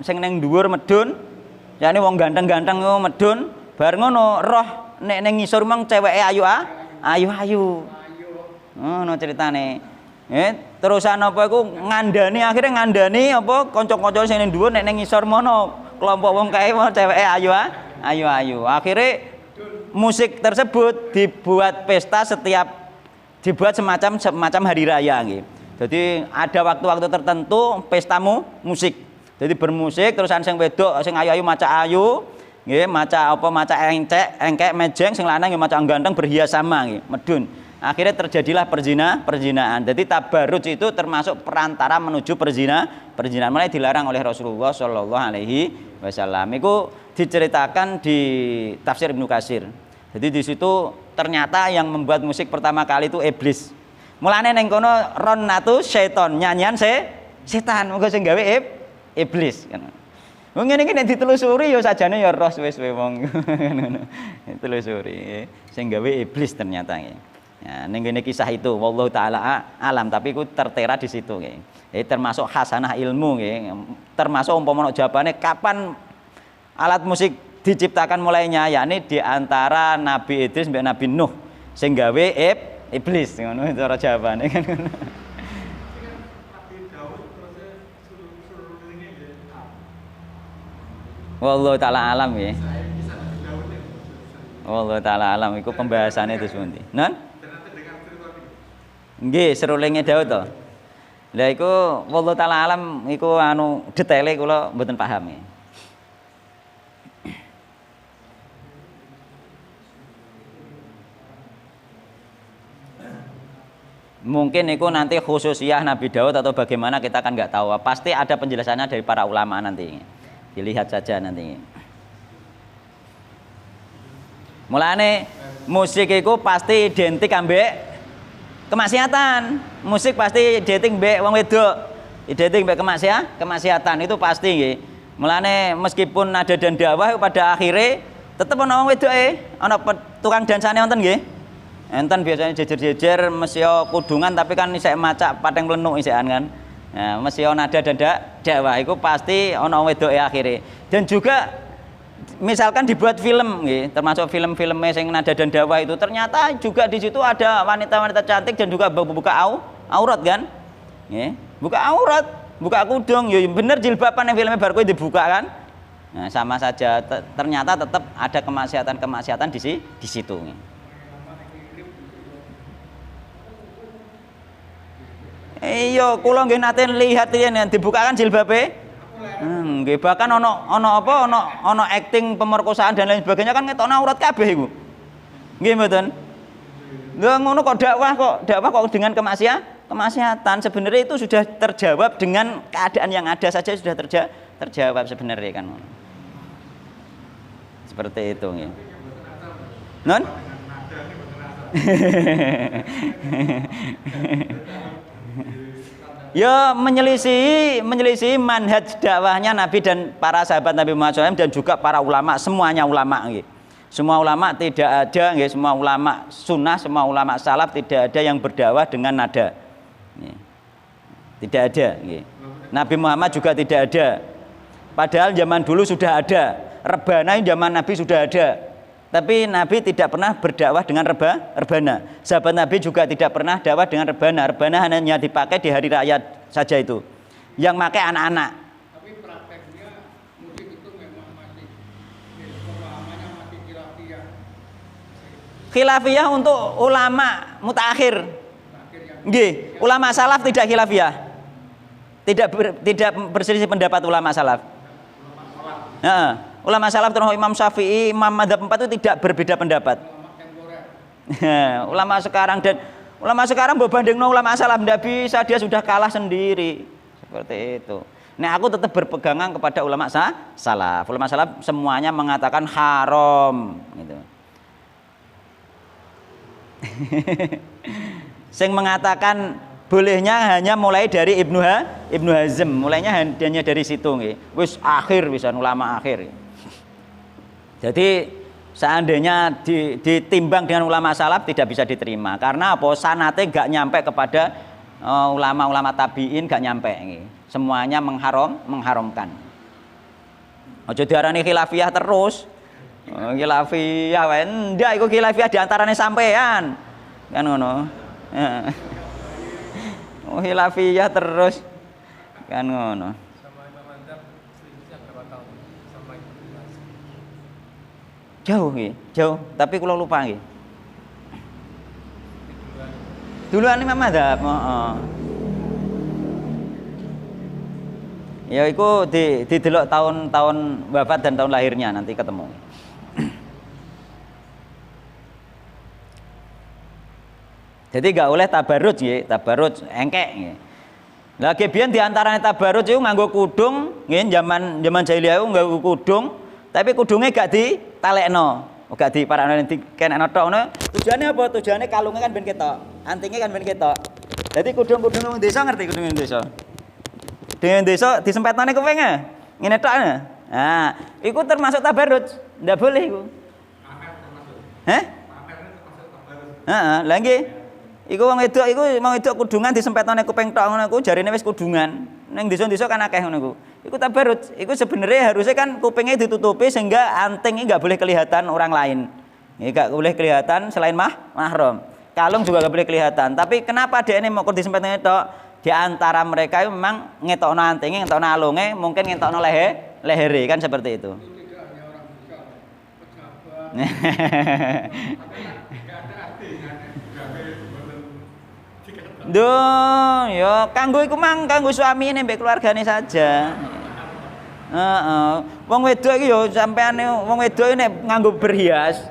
sing ning dhuwur medun, yakni wong ganteng-ganteng iku medun, bar ngono roh nek ning ngisor memang ceweke ayu-ayu. Ngono ceritane. Terusan apa iku akhirnya ngandani apa kanca-kanca sing ning dhuwur nek ning ngisor mono kelompok wong kae mau ceweke ayu-ayu. Akhirnya musik tersebut dibuat pesta dibuat semacam hari raya nggih. Jadi ada waktu-waktu tertentu pestamu musik. Jadi bermusik terusan sing wedok sing ayu-ayu maca ayu nggih, maca engkek mejeng, sing lanang nggih maca ganteng berhias sama nggih, medun. Akhirnya terjadilah perzinaan. Jadi tabarruj itu termasuk perantara menuju perzinaan. Mulai dilarang oleh Rasulullah Shallallahu Alaihi Wasallam. Itu diceritakan di tafsir Ibnu Katsir. Jadi di situ ternyata yang membuat musik pertama kali itu iblis. Mulane ning kono ronnatu syaiton, nyanyian setan. Muga sing gawe iblis kan. Wong ngene iki nek ditelusuri ya sajane ya ros wis wong. Ditelusuri sing gawe iblis ternyata nggih. Ya, ning kene kisah itu wallahu taala alam, tapi iku tertera di situ nggih. Termasuk hasanah ilmu nggih. Termasuk umpama jawabane kapan alat musik diciptakan mulainya, yakni di antara Nabi Idris sampai Nabi Nuh sing gawe iblis ngono cara jawabane kan ngono. Wallahu taala alam nggih. Wallahu taala alam iku pembahasannya itu sepundi. Non? Nggih, serulinge Daud to. Lah iku wallahu taala alam iku detaile kula mboten paham. Mungkin itu nanti khususiyah Nabi Daud atau bagaimana kita kan nggak tahu. Pasti ada penjelasannya dari para ulama nanti. Dilihat saja nanti. Mulane musik itu pasti identik ambek kemaksiatan. Musik pasti identik mbek wong wedok. Identik mbek kemaksiatan itu pasti nggih. Mulane meskipun nada dan dakwah pada akhirnya tetep ana wong wedoke, ana tukang dansane wonten nggih. Enten biasanya jejer-jejer mesya kudungan tapi kan isek maca pateng plenuk isekan kan. Nah, mesya nada dan dakwah itu pasti ana wong wedoke akhirnya. Dan juga misalkan dibuat film nggih, termasuk film-filmnya yang nada dan dakwah itu ternyata juga di situ ada wanita-wanita cantik dan juga buka aurat kan? Nggih, buka aurat, buka kudung, ya bener jilbaban yang filmnya bar kowe dibuka kan? Nah, sama saja ternyata tetap ada kemaksiatan di situ nggih. Iya, kula nggih nate lihat yen dibukakan jilbabe. Nggih, bahkan ono acting pemerkosaan dan lain sebagainya kan ngetokno aurat kabeh iku. Nggih mboten? Lha ngono kok dakwah kok dengan kemaksiatan sebenarnya itu sudah terjawab dengan keadaan yang ada saja sudah terjawab sebenarnya kan. Seperti itu nggih. Non? Ya menyelisih manhaj dakwahnya Nabi dan para sahabat Nabi Muhammad SAW dan juga para ulama, semuanya ulama nggih. Semua ulama tidak ada nggih, semua ulama sunnah, semua ulama salaf tidak ada yang berdakwah dengan nada. Nggih. Tidak ada nggih. Nabi Muhammad juga tidak ada. Padahal zaman dulu sudah ada. Rebana zaman Nabi sudah ada. Tapi Nabi tidak pernah berdakwah dengan rebana. Sahabat Nabi juga tidak pernah dakwah dengan rebana. Rebana hanya dipakai di hari raya saja itu. Yang pakai anak-anak. Tapi prakteknya musik itu memang masih pemahamannya masih khilafiyah. Khilafiyah untuk ulama mutakhir. Nggih, ulama salaf tidak khilafiyah. Tidak berselisih pendapat ulama salaf. Ulama salaf termasuk Imam Syafi'i, Imam Madzhab 4 itu tidak berbeda pendapat. Ulama sekarang berbanding ulama salaf tidak bisa, dia sudah kalah sendiri. Seperti itu. Nah, aku tetap berpegangan kepada ulama salaf. Ulama salaf semuanya mengatakan haram gitu. Sing mengatakan bolehnya hanya mulai dari Ibnu Hazm, mulainya hanya dari situ nggih. Wis akhir wisan ulama akhir. Jadi seandainya ditimbang dengan ulama salaf tidak bisa diterima karena apa? Sanate gak nyampe kepada ulama-ulama tabi'in, gak nyampe nggih. Semuanya mengharamkan. Aja diarani khilafiyah terus. Khilafiyah wae ndak iku khilafiyah diantarane sampean. Kan ngono. Khilafiyah terus. Kan ngono. Jauh nggih, jauh, tapi kula lupa nggih. Duluan Imam Madzhab, heeh. Ya iku didelok tahun wafat dan tahun lahirnya nanti ketemu. Jadi gak oleh tabarruj nggih, tabarruj engkek nggih. Lah biyen di antarane tabarruj iku nganggo kudung, nggih zaman jahiliyah iku nganggo kudung, tapi kudungnya gak ditalekno, gak diparakno dikenekno tok ngono. Tujuane apa? Tujuane kalunge kan ben ketok, antinge kan ben ketok. Dadi kudung-kudung wong desa ngerti kudung wong desa. Dengan desa disempetane kupinge. Ngene tok. Nah, iku termasuk tabarruj. Ndak boleh iku. Pamer termasuk. Heh? Pamer termasuk tabarruj. Heeh, lha nggih. Iku wong wedok kudungan disempetane kuping tok ngono iku jarine wis kudungan. Ning desa-desa kan akeh ngono iku. Iku tabarruj. Iku sebenarnya harusnya kan kupingnya ditutupi sehingga antingnya enggak boleh kelihatan orang lain. Enggak boleh kelihatan selain mahram. Kalung juga enggak boleh kelihatan. Tapi kenapa dia ini mau disempetane tok? Di antara mereka itu memang ngetokno antingnya, ngetokno alunge, mungkin ngetokno lehere kan seperti itu. Itu tidak hanya orang besar, pejabat. Duh, ya kanggo iku mang kanggo suamine mbek keluargane saja. Heeh. Wong wedok iki ya sampeane wong wedok nek nganggo berhias,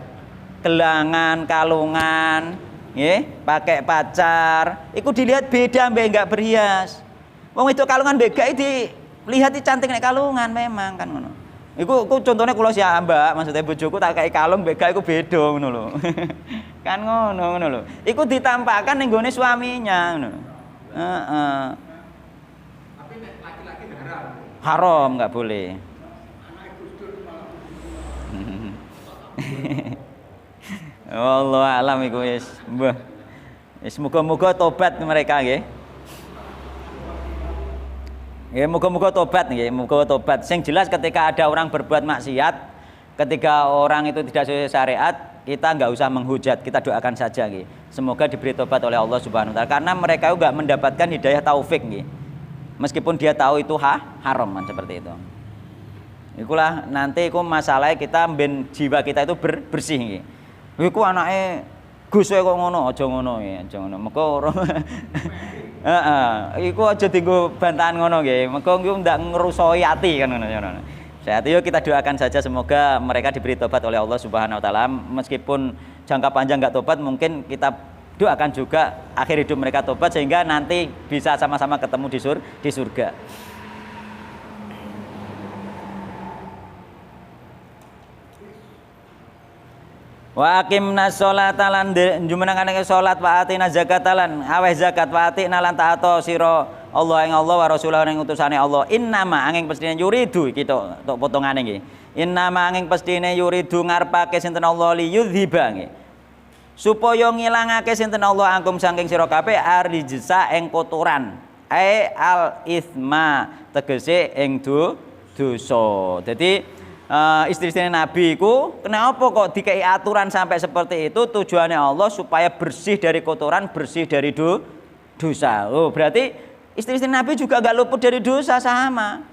gelangan, kalungan, nggih, pakai pacar, iku dilihat beda mbek enggak berhias. Wong wedok kalungan mbek gak dilihat cantik nek kalungan memang kan ngono. Iku contohnya kula siak Mbak, maksudnya bojoku tak kei kalung mbek gak iku beda ngono lho. Kan ngono lho. Iku ditampakkan ning gone suaminya ngono. Heeh. Tapi nek laki-laki haram. Haram enggak boleh. Wallahu alam iku wis. Mbah. Wis muga-muga tobat mereka nggih. Ya muga-muga tobat nggih, muga tobat. Sing jelas ketika ada orang berbuat maksiat ketika orang itu tidak sesuai syariat, kita nggak usah menghujat, kita doakan saja nggih. Semoga diberi tobat oleh Allah Subhanahu wa taala karena mereka juga mendapatkan hidayah taufik nggih. Meskipun dia tahu itu haram kan seperti itu. Ikulah nanti iku masalahnya kita ben jiwa kita itu bersih nggih. Iku anake Gus kok ngono, aja ngono nggih, aja ngono. Meko iku aja dienggo bantahan ngono nggih. Meko iku ndak ngrusoi ati kan ngono. Sehat yuk kita doakan saja semoga mereka diberi tobat oleh Allah Subhanahu wa taala. Meskipun jangka panjang enggak tobat, mungkin kita doakan juga akhir hidup mereka tobat sehingga nanti bisa sama-sama ketemu di surga. Wa aqimna sholata lan jumenengane salat wa atina zakata lan aweh zakat wa atina lan taato sira Allah ing Allah wa rasulahu ing utusane Allah. Innama angin pestine yuridu iki tok potongane nggih. Innama angin pestine yuridu ngarepake sinten Allah li yudhiba nggih. Supaya ngilangake sinten Allah angkum saking sira kabeh arrijsa ing kotoran. Al itsma tegese ing dosa. Dadi istri-istri Nabi itu kenapa kok dikei aturan sampai seperti itu? Tujuannya Allah supaya bersih dari kotoran, bersih dari dosa. Oh, berarti istri-istri Nabi juga gak luput dari dosa sama.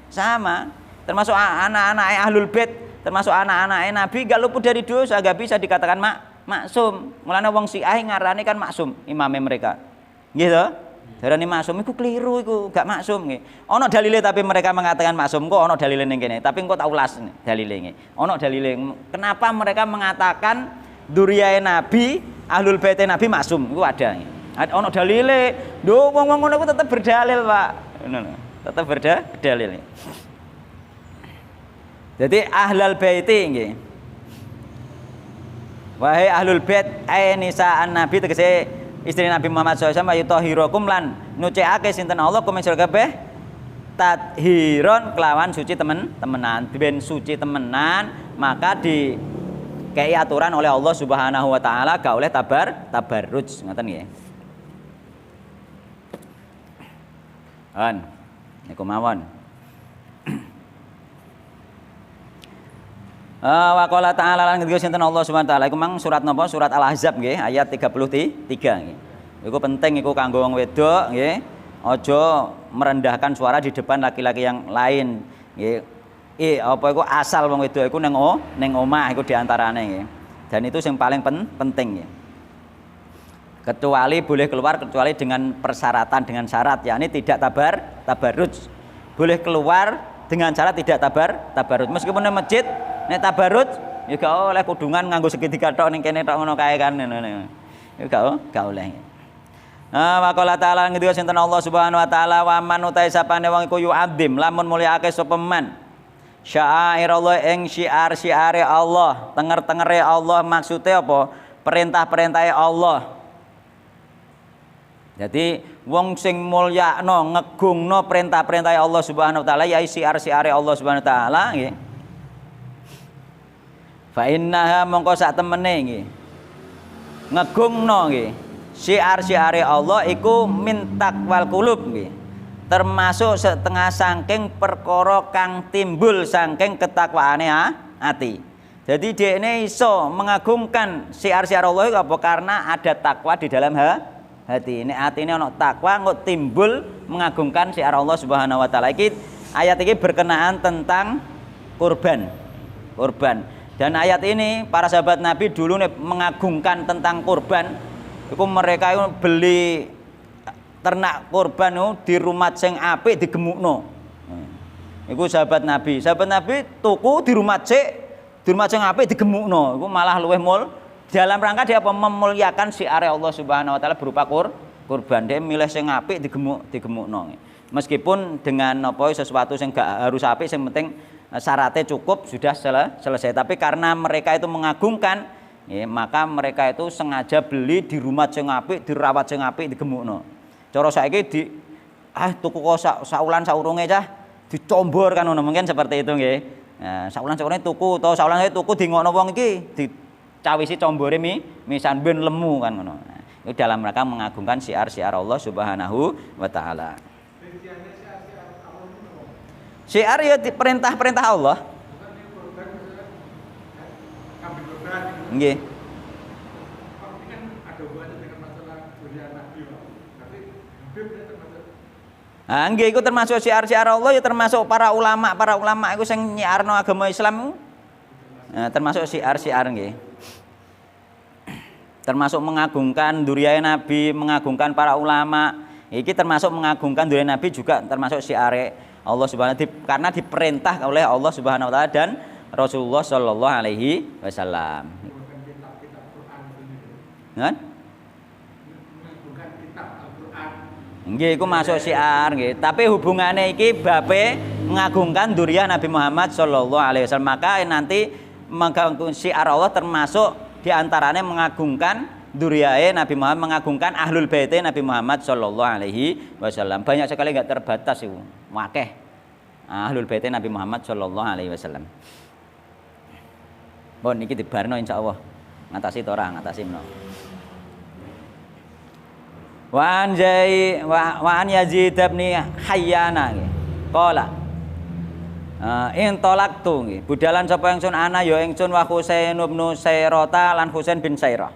Sama. Termasuk anak-anak Ahlul Bait, termasuk anak-anak Nabi gak luput dari dosa, gak bisa dikatakan maksum. Mulane wong Syiah ngarani kan maksum imame mereka. Gitu. Darani maksum iku keliru iku, gak maksum nggih. Ana dalile tapi mereka mengatakan maksum kok ana dalile ning kene. Tapi engko tak ulas dalile nggih. Ana dalile kenapa mereka mengatakan dzurriyae Nabi, Ahlul Bait Nabi maksum iku ada nggih. Ana dalile. Lho wong-wong ngono iku tetep berdalil, Pak. Ngono. Tetep berdalil. Jadi Ahlul Bait nggih. Wahai Ahlul Bait ai nisaan Nabi tegese istri Nabi Muhammad SAW yutahhirukum lan nucekake sinten Allah kum sira kabeh tadhiron kelawan suci temenan ben suci temenan maka di kei aturan oleh Allah Subhanahu wa taala gak oleh tabarruj ngoten nggih. Niku mawon. Wa qala ta'ala lan ngendika sinten Allah Subhanahu wa taala iku mang surat napa surat Al-Ahzab nggih ayat 33 nggih. Iku penting iku kanggo wong wedok nggih. Aja merendahkan suara di depan laki-laki yang lain nggih. Apa iku asal wong wedok iku ning omah iku diantarane nggih. Dan itu yang paling penting nggih. Kecuali boleh keluar kecuali dengan persyaratan dengan syarat yakni tidak tabarruj. Boleh keluar dengan syarat tidak tabarruj. Meskipun di masjid nek tabarruj ya gak oleh kudungan nganggo segitiga tok ning kene tok ngono kae kan ngono. Ya gak oleh. Maqala ta'ala ngendika sinten Allah Subhanahu wa taala wa man utai sapane wong iku yu'adzim lamun mulyaake sapa man syair Allah ing syiar-syiare Allah, tenger-tengere Allah maksudnya apa? Perintah-perintahe Allah. Jadi wong sing mulyakno ngegungno perintah-perintahe Allah Subhanahu wa taala ya syiar-syiare Allah Subhanahu wa taala nggih. Fa innaha mongko sak temene nggih. Ngegungno nggih. Syiar-syiare Allah iku min taqwal qulub nggih. Termasuk setengah saking perkara kang timbul saking ketakwaane ati. Jadi dekne iso mengagungkan syiar-syiar Allah apa karena ada takwa di dalam hati. Nek atine ana takwa kok timbul mengagungkan syiar Allah Subhanahu wa taala. Iki ayat ini berkenaan tentang kurban. Dan ayat ini para sahabat Nabi dulu mengagungkan tentang kurban. Iku mereka itu beli ternak kurban itu di rumah sing apik digemukno. Iku sahabat Nabi tuku di rumah sing apik digemukno. Iku malah luwih mul dalam rangka dia memuliakan syiar Allah Subhanahu wa taala berupa kurban. Dia milih sing apik digemukno. Meskipun dengan apa sesuatu yang gak harus apik, yang penting syaratnya cukup sudah selesai. Tapi karena mereka itu mengagungkan, ya, maka mereka itu sengaja beli di rumah sing apik, dirawat sing apik, digemukno. Cara saiki tuku kok saulan saurunge cah dicombor kan ngono mungkin seperti itu nggih. Nah, saulan saurunge tuku utawa saulan tuku di ngono wong iki dicawisi combore misan ben lemu kan ngono. Nah, itu dalam rangka mengagungkan syiar-syiar Allah Subhanahu wa taala. Syiar ya perintah-perintah Allah. Nggih. Oh, ini kan ada hubungannya dengan masalah dunia Nabi, Pak. Tapi Habib ini termasuk. Ah nggih iku termasuk syiar-syiar Allah ya termasuk para ulama iku sing nyiarno agama Islam. Nah, termasuk syiar-syiar nggih. Termasuk mengagungkan dzurriyyah Nabi, mengagungkan para ulama. Iki termasuk mengagungkan dzurriyyah Nabi juga termasuk syiar Allah Subhanahu karena diperintah oleh Allah Subhanahu wa taala dan Rasulullah sallallahu alaihi wasallam. Bukan kitab-kitab Quran ini. Kan? Bukan kitab Al-Quran. Nggih iku masuk syiar nggih. Tapi hubungannya iki bape mengagungkan dzurriyyah Nabi Muhammad sallallahu alaihi wasallam. Maka nanti mengagungkan syiar Allah termasuk diantaranya mengagungkan dzurriyyah Nabi Muhammad, mengagungkan ahlul bait Nabi Muhammad sallallahu alaihi wasallam. Banyak sekali enggak terbatas itu. Wakeh ahlul bait Nabi Muhammad sallallahu alaihi wasallam. Bon niki dibarno insyaallah. Ngatasi to ora ngatasi meno. Wa an Yazid bin Hayyana nggih. Qala intolak tu nggih. Budalan sapa ingsun ana ya ingsun wa Husain bin Sairata lan Husain bin Sairah.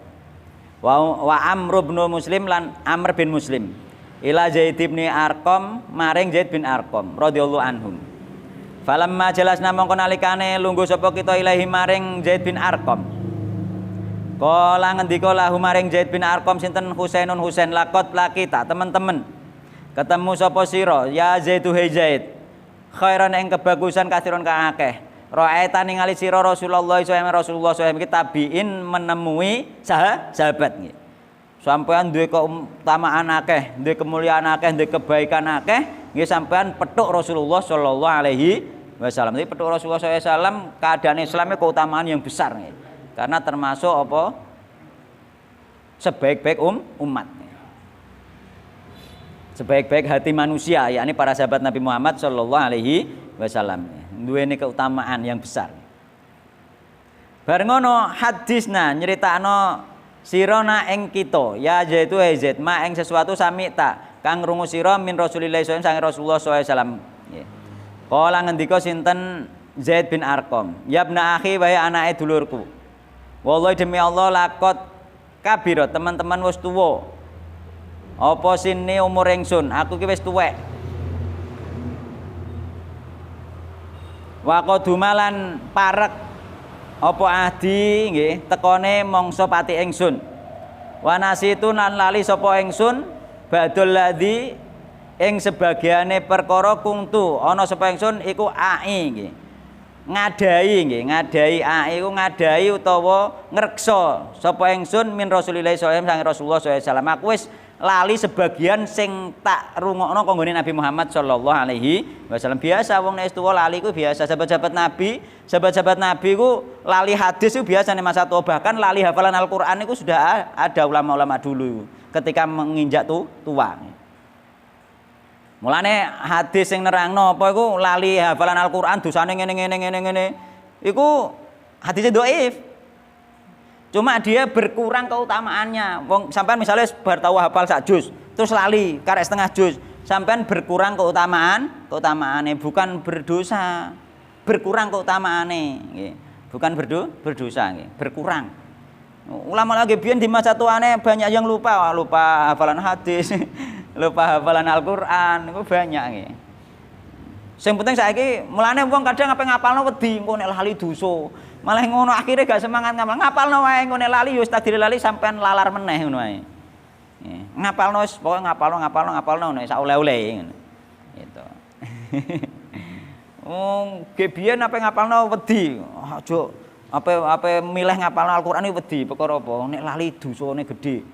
Wa Amr bin Muslim lan Amr bin Muslim. Ila Zaid bin Arqam maring Zaid bin Arqam radhiyallahu anhum. Falamma jalasna mongko nalikane lungguh sapa kita ilahi maring Zaid bin Arqam. Kala ngendika lahu maring Zaid bin Arqam sinten Husainun Husain lakot lakita teman-teman. Ketemu sapa sira ya Zaidu he Zaid. Khairan ing kebagusan kasiron ka akeh. Ra'aita ningali sira Rasulullah sallallahu alaihi tabiin menemui sahabat nggih. Sampean duwe keutamaan akeh, duwe kemuliaan akeh, duwe kebaikan akeh, nggih sampean petuk Rasulullah sallallahu alaihi wasallam. Jadi petuk Rasulullah sallallahu alaihi wasallam keadaan Islamnya keutamaan yang besar nggih. Karena termasuk apa? Sebaik-baik umat. Sebaik-baik hati manusia, yakni para sahabat Nabi Muhammad sallallahu alaihi wasallam. Duweni keutamaan yang besar. Bareng ngono hadisna nyeritakno sirona ing kita ya Zaitu Zaid ma ing sesuatu sami ta kang krungu sira min Rasulillah sallallahu alaihi Rasulullah sallallahu alaihi wasallam. Kala ngendika sinten Zaid bin Arqam, ya ibna akhi wa anake dulurku. Wallahi demi Allah lakot kabira teman-teman wis tuwa. Apa sini umur ingsun, aku ki wis tuwek. Wa qadumalan parek apa ahdi nggih tekone mangsa pati ingsun. Wa nasitu lan lali sapa ingsun badul ladzi ing sebagiane perkara kungtu ana sapa ingsun iku ai nggih. Ngadai iku ngadai utawa ngreksa sapa ingsun min Rasulillah sallallahu alaihi wasallam Rasulullah sallallahu alaihi wasallam. Aku wis lali sebagian sing tak rungokno kanggone Nabi Muhammad sallallahu alaihi wasallam. Biasa wong nek tuwa lali ku biasa. Sahabat-sahabat Nabi ku lali hadis itu biasa nek masa tua, bahkan lali hafalan Al-Qur'an itu sudah ada ulama-ulama dulu ketika menginjak tua. Mulane hadis sing nerangno apa iku lali hafalan Al-Qur'an dosane ngene. Iku hadisnya dhaif. Cuma dia berkurang keutamaannya. Wong sampean misalnya bar tau hafal sak juz, terus lali karek setengah juz, sampean berkurang keutamaane bukan berdosa. Berkurang keutamaane nggih. Bukan berdosa nggih, berkurang. Ulama lagi biyen di masa tuane banyak yang lupa hafalan hadis, lupa hafalan Al-Qur'an, itu banyak nggih. Sing penting saiki mulane wong kadang ape ngapalno wedi engko nek lali dosa. Malah ngono akhirnya gak semangat ngapalno wae engko nek lali wis takdir lali sampean lalar meneh ngono wae. Ngapalno wis pokoke ngapalno nek sak oleh-oleh ngono. Gitu. Biyen ape ngapalno wedi. Aja ape milih ngapalno Al-Qur'an iki wedi perkara apa? Nek lali dosane gedhe.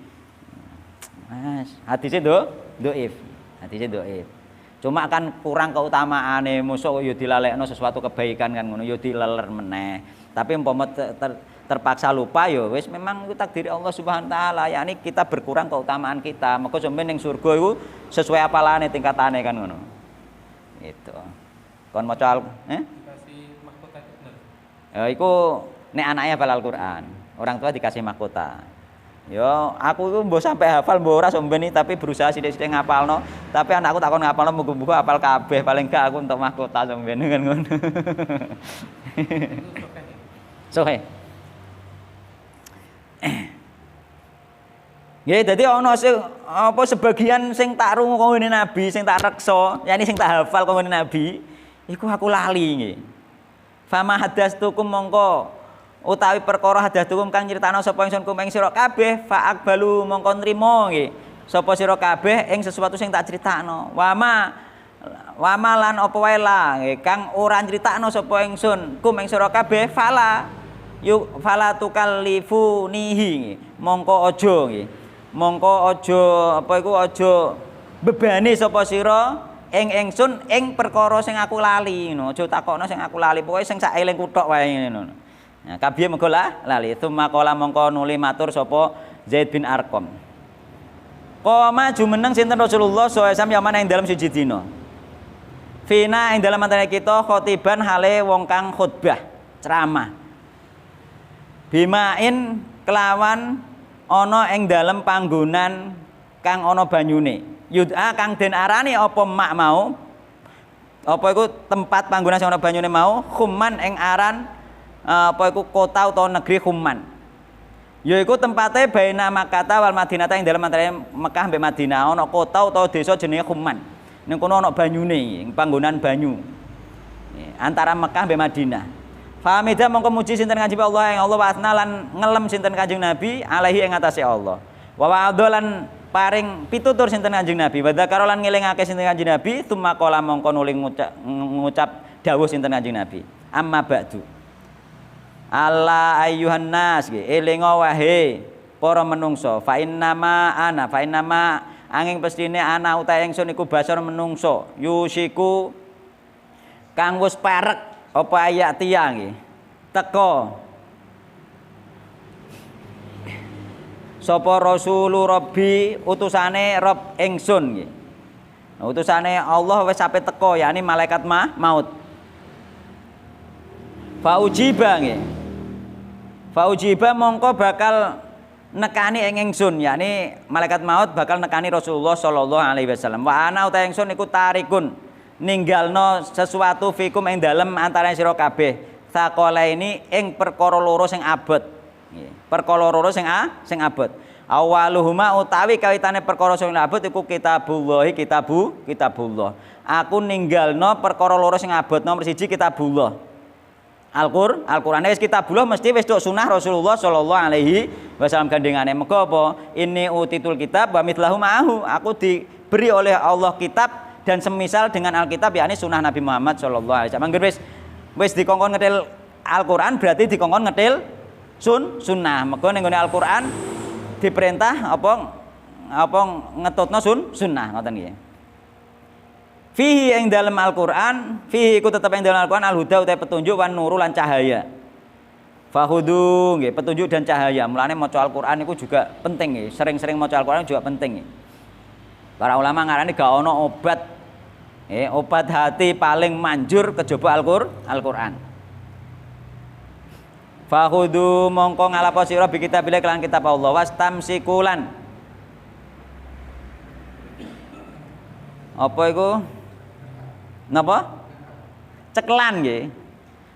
Mas, hadise dhaif. Hadise dhaif. Cuma kan kurang keutamaane mosok yo dilalekno sesuatu kebaikan kan ngono yo dileler meneh. Tapi umpama terpaksa lupa yo wis memang itu takdir Allah Subhanahu wa taala, yakni kita berkurang keutamaan kita. Maka sampeyan ning surga iku sesuai apalane tingkatane kan ngono. Gitu. Kon maca Dikasih mahkota itu bener. Ya iku nek anake hafal Al-Qur'an, orang tua dikasih mahkota. Yo, aku itu mbok sampai hafal mbok ora sombeni tapi berusaha sithik-sithik ngapalno. Tapi anakku takon ngapalno muga-muga hafal kabeh, paling gak aku untuk mahkota sombeni kan ngono. Sohe. Nggih, dadi ana apa sebagian sing tak rungu kanggo Nabi, sing tak reksa, yakni sing tak hafal kanggo Nabi, iku aku lali nggih. Fama hadastukum mongko utawi perkara hadastukum kang nyritakno sapa ingsun kum ing sira kabeh fa akbalu mongko nrimo nggih. Sapa sira kabeh ing sesuatu sing tak critakno. Wama lan apa wae la nggih kang ora nyritakno sapa ingsun kum ing sira kabeh fala tukallifunihi mongko aja nggih. Mongko aja apa iku aja bebani sapa sira ing ingsun ing perkara sing aku lali ngono. Aja takokno sing aku lali, pokoke sing sak elingku tok wae ngono. Nah, kabeh mengko lali. Tsumma qala mongko nuli matur sapa Zaid bin Arqam. Qoma jumeneng sinten Rasulullah sallallahu alaihi wasallam yaman ing dalam siji dina. Fina ing dalam antara kita khotiban hale wong kang khutbah, ceramah. Bimain kelawan ana ing dalem panggonan kang ana banyune. Yudha kang den arani apa mak mau? Apa iku tempat panggonan sing ana banyune mau? Khumman ing aran apa iku kota utawa negeri Khumman. Yaiku tempate baina Makkah wal Madinah ing dalem antara Mekah mbek Madinah ana kota utawa desa jenenge Khumman. Ning kono ana banyune, panggonan banyu. Antara Mekah mbek Madinah. Famida mongko muji sinten Kanjeng Allah yang Allah wasna lan ngelem sinten Kanjeng Nabi alaihi ing atase Allah. Wa wa'adlan paring pitutur sinten Kanjeng Nabi. Wa dzakara lan ngelingake sinten Kanjeng Nabi, tsumma qala mongko nuli ngucap dawuh sinten Kanjeng Nabi. Amma ba'du. Alla ayyuhan nas nggih elinga wae para menungso. Fa innama angin pestine ana utahe ingsun iku basar menungso. Yusiku kang wis parek apa ayat tiyang nggih teka sapa rasulu rabbi utusane rob ingsun nggih. Utusane Allah wis sampe teka yakni malaikat maut. Faujiba nggih. Faujiba mongko bakal nekani ing ingsun yakni malaikat maut bakal nekani Rasulullah sallallahu alaihi wasallam. Wa ana utahe ingsun iku tarikun ninggalno sesuatu fikum ing dalem antaraning sira kabeh sakola ini ing perkara loro sing abot nggih perkara loro sing abot awaluhuma utawi kawitane perkara sing abot iku kitabullah aku ninggalno perkara loro sing abot nomor 1 kitabullah Al-Qur'an wis kitabullah mesti wis tok sunah Rasulullah sallallahu alaihi wasallam gandengane mergo apa ini utitul kitab wa mithlahu ma'ahu aku diberi oleh Allah kitab dan semisal dengan Alkitab yakni sunnah Nabi Muhammad sallallahu alaihi wasallam. Mangger wis dikongkon ngetil Al-Qur'an berarti dikongkon ngetil sunnah. Mergo ning gone Al-Qur'an diperintah apa ngetutno sunnah ngoten nggih. Fihi ing dalem Al-Qur'an, fihi iku tetep ing dalem Al-Qur'an al-huda utawa petunjuk wan nuru lan cahaya. Fahudu nggih petunjuk dan cahaya. Mulane maca Al-Qur'an iku juga penting nggih. Sering-sering maca Al-Qur'an juga penting nggih. Para ulama ngarani gak ono obat hati paling manjur kejaba Al-Qur'an. Fakhudu mongko ngalapo sira bi kitabillah kelan kitab Allah wastamsikulan. Apa iku? Napa? Cekelan nggih.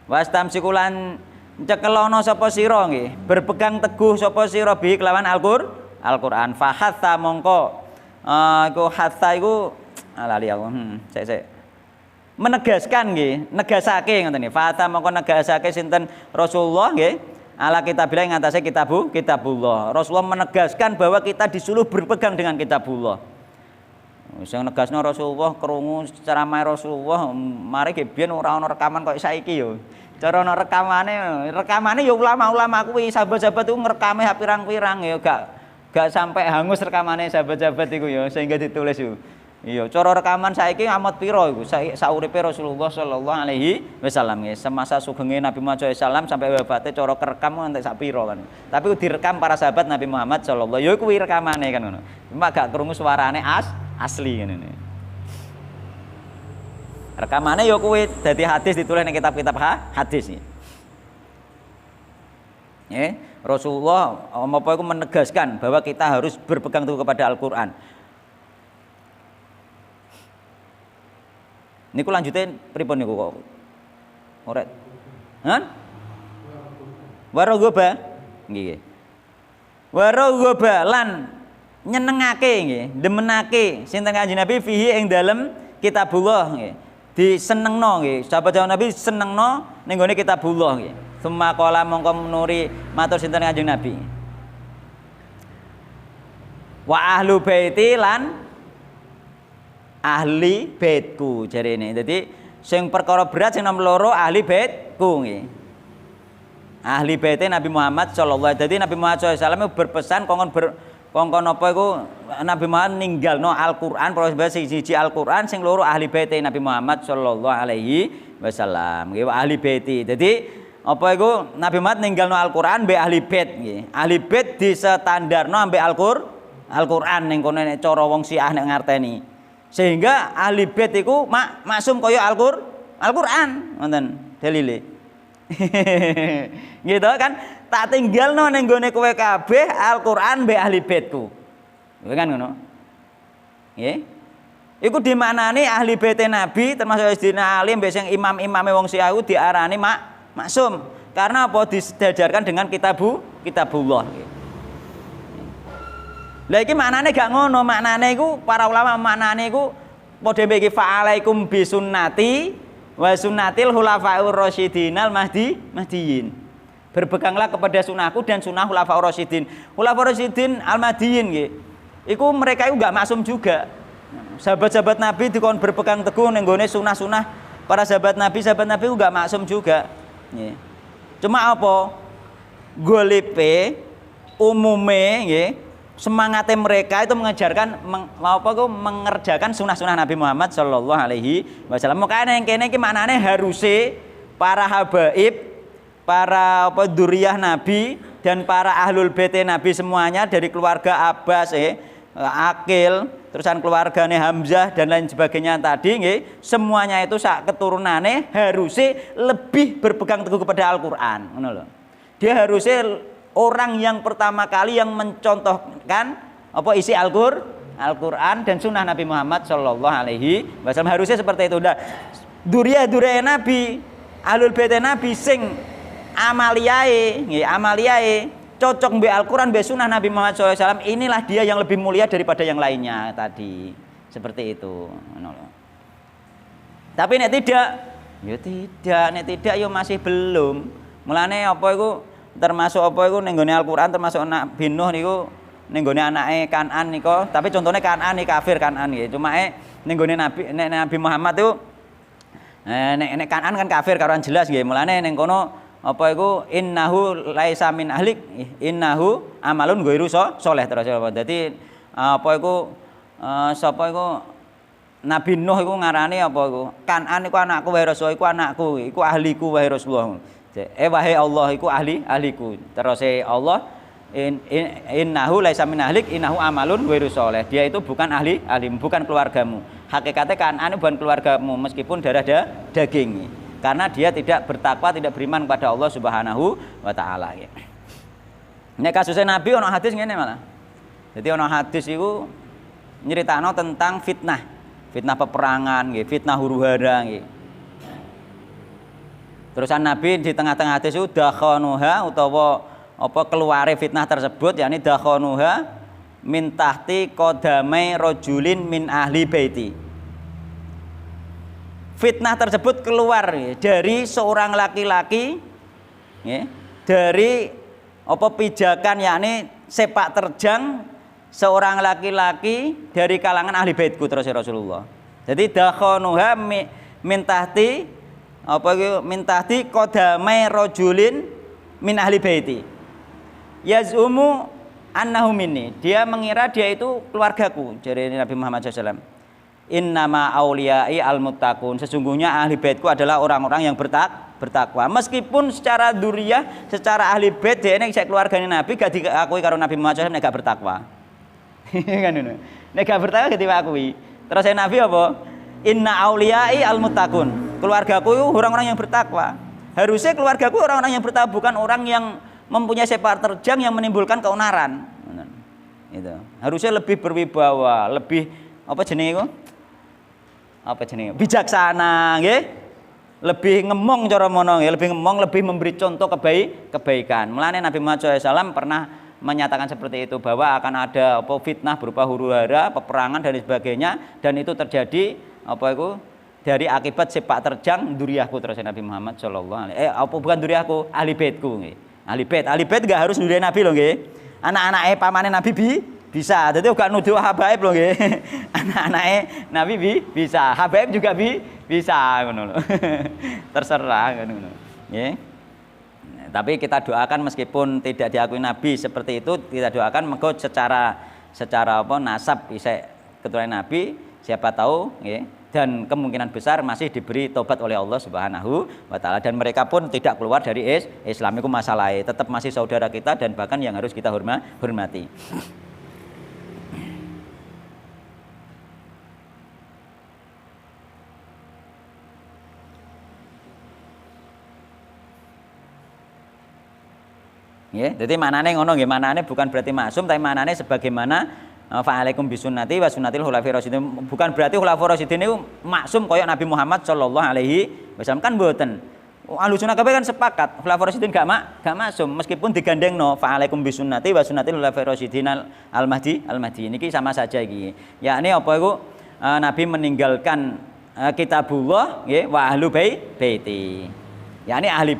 Wastamsikulan cekelono sapa sira nggih, berpegang teguh sapa sira bi kelawan Al-Qur'an. Fahatha mongko iku hatta iku lali aku sik menegaskan nggih negasake ngoten nggih fata mongko negasake sinten Rasulullah nggih ala kitabillah ing atase kitabullah Rasulullah menegaskan bahwa kita disuruh berpegang dengan kitabullah sing negasno Rasulullah krungu ceramah Rasulullah mari nggih biyen ora ana rekaman kok saiki yo cara ana rekamane yo ulama-ulama kuwi sahabat-sahabat iku ngrekame hak pirang-pirang ya gak sampai hangus rekamane sahabat-sahabat iku ya sehingga ditulis yo. Iya, cara rekaman saiki amat piro iku sauripe Rasulullah sallallahu alaihi wasallam nggih. Semasa sugenge Nabi Muhammad sallallahu sampai wafate cara kerekam entek sak piro kan. Tapi direkam para sahabat Nabi Muhammad sallallahu ya kuwi rekamane kan ngono. Cuma gak krungu suarane asli ngene. Rekamane ya kuwi dadi hadis ditulis ning kitab-kitab hadis iki. Rasulullah apa itu menegaskan bahwa kita harus berpegang teguh kepada Al-Qur'an. Niku lanjutin pripun niku kok? Ora. Hah? Waragaba. Nggih. Wa raghaba lan nyenengake nggih, demenake sinten Kanjeng Nabi fihi ing dalem kitabullah nggih. Disenengno nggih. Sahabat Nabi senengno ning gone kitabullah nggih. Summa qala mongko nuri matur sinten Kanjeng Nabi. Wa ahlu baiti lan ahli baitku jarene. Dadi sing perkara berat sing nomor loro ahli baitku nggih. Ahli baite Nabi Muhammad sallallahu alaihi wasallam. Dadi Nabi Muhammad sallallahu alaihi wasallam berpesan kongkon apa iku Nabi Muhammad ninggalno Al-Qur'an, proses siji Al-Qur'an sing loro ahli baite Nabi Muhammad sallallahu alaihi wasallam. Nggih ahli baiti. Dadi apa iku Nabi Muhammad ninggalno Al-Qur'an mbek ahli bait nggih. Ahli bait disetandarno ambek Al-Qur'an ning kono nek cara wong Syiah nek ngarteni. Sehingga ahli bait iku maksum kaya Al-Qur'an ngoten dalile. Gitu kan tak tinggalno ning gone kowe kabeh Al-Qur'an mbek ahli baitku. Kan ngono. Nggih. Iku dimaknani ahli bait Nabi termasuk Sayyidina Ali mbek sing imam-imame wong Syiah iku diarani maksum. Karena apa disejajarkan dengan kitabullah. Lah iki maknane gak ngono, maknane iku para ulama maknane iku padha mbek fa'alaikum bisunnati wa sunnatil khulafaur rasyidinal mahdiyin. Berpeganglah kepada sunnahku dan sunnah khulafaur rasyidin. Khulafaur rasyidin al-mahdiyin nggih. Iku mereka itu enggak maksum juga. Sahabat-sahabat Nabi dikon berpegang teguh ning gone sunah-sunah para sahabat Nabi itu enggak maksum juga. Nggih. Cuma apa? Golipe umume nggih semangatnya mereka itu mengerjakan sunnah-sunnah Nabi Muhammad sallallahu alaihi wasallam. Makanya yang kene iki maknane haruse para habaib, para dzurriyyah Nabi dan para ahlul bait Nabi semuanya dari keluarga Abbas Akil, terusan keluargane Hamzah dan lain sebagainya tadi nggih, semuanya itu sak keturunane haruse lebih berpegang teguh kepada Al-Qur'an, ngono lho. Dia harusnya orang yang pertama kali yang mencontohkan apa isi Al-Qur'an dan sunnah Nabi Muhammad sallallahu alaihi wasallam, harusnya seperti itu. Nah, dzurriyyah Nabi, ahlul bait Nabi sing amaliyae cocok mbek Al-Qur'an mbek sunnah Nabi Muhammad sallallahu alaihi wasallam, inilah dia yang lebih mulia daripada yang lainnya tadi. Seperti itu. Tapi nek tidak, nek tidak ya masih belum. Mulane apa iku termasuk apa iku ning gone Al-Qur'an termasuk Nabi Nuh niku ning gone anake Kan'an nika, tapi contohnya Kan'an iki kafir Kan'an nggih. Cuma ning gone Nabi Muhammad itu nek Kan'an kan kafir karuan jelas nggih. Mulane ning kono apa iku innahu laisa min ahlik, innahu amalun ghairu sholeh terus apa. Dadi apa iku sapa iku Nabi Nuh iku ngarani apa iku Kan'an iku anakku wahai Rasul, iku anakku, iku ahliku wahai Rasulullah. Wahai Allah iku ahliku. Terus Allah innahu laisa min ahlik innahu amalun ghairu sholeh. Dia itu bukan ahli, bukan keluargamu. Hakikatnya Kan'an bukan keluargamu meskipun darah daging. Karena dia tidak bertakwa, tidak beriman kepada Allah Subhanahu wa taala. Nek kasusnya Nabi ono hadis ngene malah. Jadi ono hadis iku nyeritakno tentang fitnah peperangan nggih, fitnah huru-hara nggih. Terusan Nabi di tengah-tengah hadis itu dakhanuha utawa apa keluare fitnah tersebut, yakni dakhanuha min tahti qadamai rajulin min ahli baiti. Fitnah tersebut keluar dari seorang laki-laki dari apa pijakan, yakni sepak terjang seorang laki-laki dari kalangan ahli baitku terus Rasulullah. Jadi dakhanuha min tahti apa itu mintahti qadamai rajulin min ahli baiti yazumu annahu minni, dia mengira dia itu keluargaku. Jadi Nabi Muhammad SAW, innama auliyai al-muttaqun, sesungguhnya ahli baitku adalah orang-orang yang bertakwa. Meskipun secara dzurriyyah, secara ahli bait dia ini keluarganya Nabi gak diakui karo Nabi Muhammad SAW nek gak bertakwa. Kan ngono. Nek gak bertakwa gak diakui. Terus Nabi apa? Inna auliyai al-muttaqun, keluargaku orang-orang yang bertakwa. Harusnya keluargaku orang-orang yang bertakwa, bukan orang yang mempunyai sepak terjang yang menimbulkan keonaran. Itu. Harusnya lebih berwibawa, lebih apa jenenge iku? Apa jenenge? Bijaksana, nggih. Lebih ngemong cara mono nggih, lebih ngemong, lebih memberi contoh kebaikan. Mulane Nabi Muhammad SAW pernah menyatakan seperti itu, bahwa akan ada apa fitnah berupa huru-hara, peperangan dan sebagainya, dan itu terjadi apa itu dari akibat sepak terjang duriahku, terus Nabi Muhammad sallallahu alaihi apa bukan duriahku, ahli baitku nggih. Ahli bait enggak harus nduwe Nabi lho nggih. Anak-anake pamane Nabi bisa. Dadi gak nuduh habaib lho nggih. Anak-anake Nabi bisa. Habaib juga bisa ngono lho. Terserah ngono. Nggih. Tapi kita doakan meskipun tidak diakui Nabi seperti itu, kita doakan mengko secara apa nasab isih keturunan Nabi, siapa tahu nggih, dan kemungkinan besar masih diberi tobat oleh Allah Subhanahu wa taala, dan mereka pun tidak keluar dari Islam. Itu masalahnya, tetap masih saudara kita dan bahkan yang harus kita hormati. Ya, jadi manane ngono nggih, manane bukan berarti maksum, tapi manane sebagaimana fa'alaikum bisunnati wa sunnatil khulafair rasyidin. Bukan berarti khulafair rasyidin itu maksum kaya Nabi Muhammad sallallahu alaihi wasallam, kan mboten. Ahlussunnah kabeh kan sepakat khulafair rasyidin gak maksum, meskipun digandengno fa'alaikum bisunnati wa sunnatil khulafair rasyidin al-mahdi. Niki sama saja iki. Yakni apa iku Nabi meninggalkan kitabullah nggih wa ahlu baiti. Yakni ahli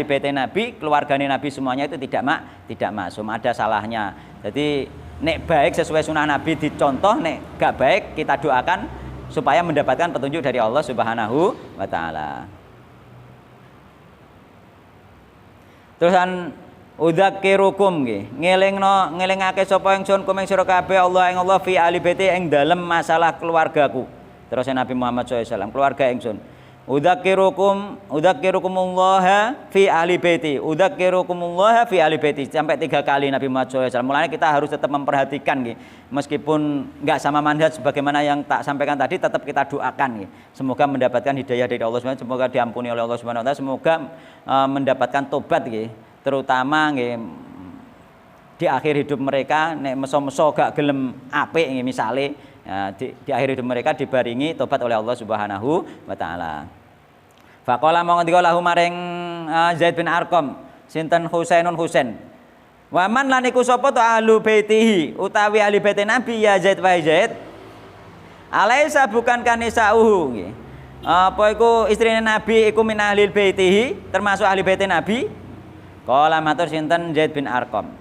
bait Nabi, keluargane Nabi semuanya itu tidak maksum, ada salahnya. Jadi nek baik sesuai sunnah Nabi dicontoh, nek gak baik kita doakan supaya mendapatkan petunjuk dari Allah Subhanahu wa taala. Terusan udzakirukum nggih, ngelingake sapa ingsun kum ing sira kabeh Allah ing Allah fi ahli baiti ing dalem masalah keluargaku. Terus Nabi Muhammad SAW, keluarga ingsun. Udzakirukumullah fi ahli baiti. Udzakirukumullah fi ahli baiti. Sampai 3 kali Nabi Muhammad SAW. Mulanya kita harus tetap memperhatikan gitu. Meskipun enggak sama manhaj sebagaimana yang tak sampaikan tadi, tetap kita doakan gitu. Semoga mendapatkan hidayah dari Allah SWT, semoga diampuni oleh Allah SWT, semoga mendapatkan tobat gitu. Terutama gitu, di akhir hidup mereka nek meso-meso gak gelem apik gitu, misale di akhir hidup mereka dibaringi tobat oleh Allah Subhanahu wa taala. Faqala mongko ngendika lahu maring Zaid bin Arqam, sinten Husainun Husain. Wa man lan iku sapa to ahlu baitihi, utawi ahli bait Nabi ya Zaid wa Zaid. Alaisa bukan kanisauhu nggih. Apa iku istrine Nabi iku min ahli baitihi, termasuk ahli bait Nabi? Qala matur sinten Zaid bin Arqam.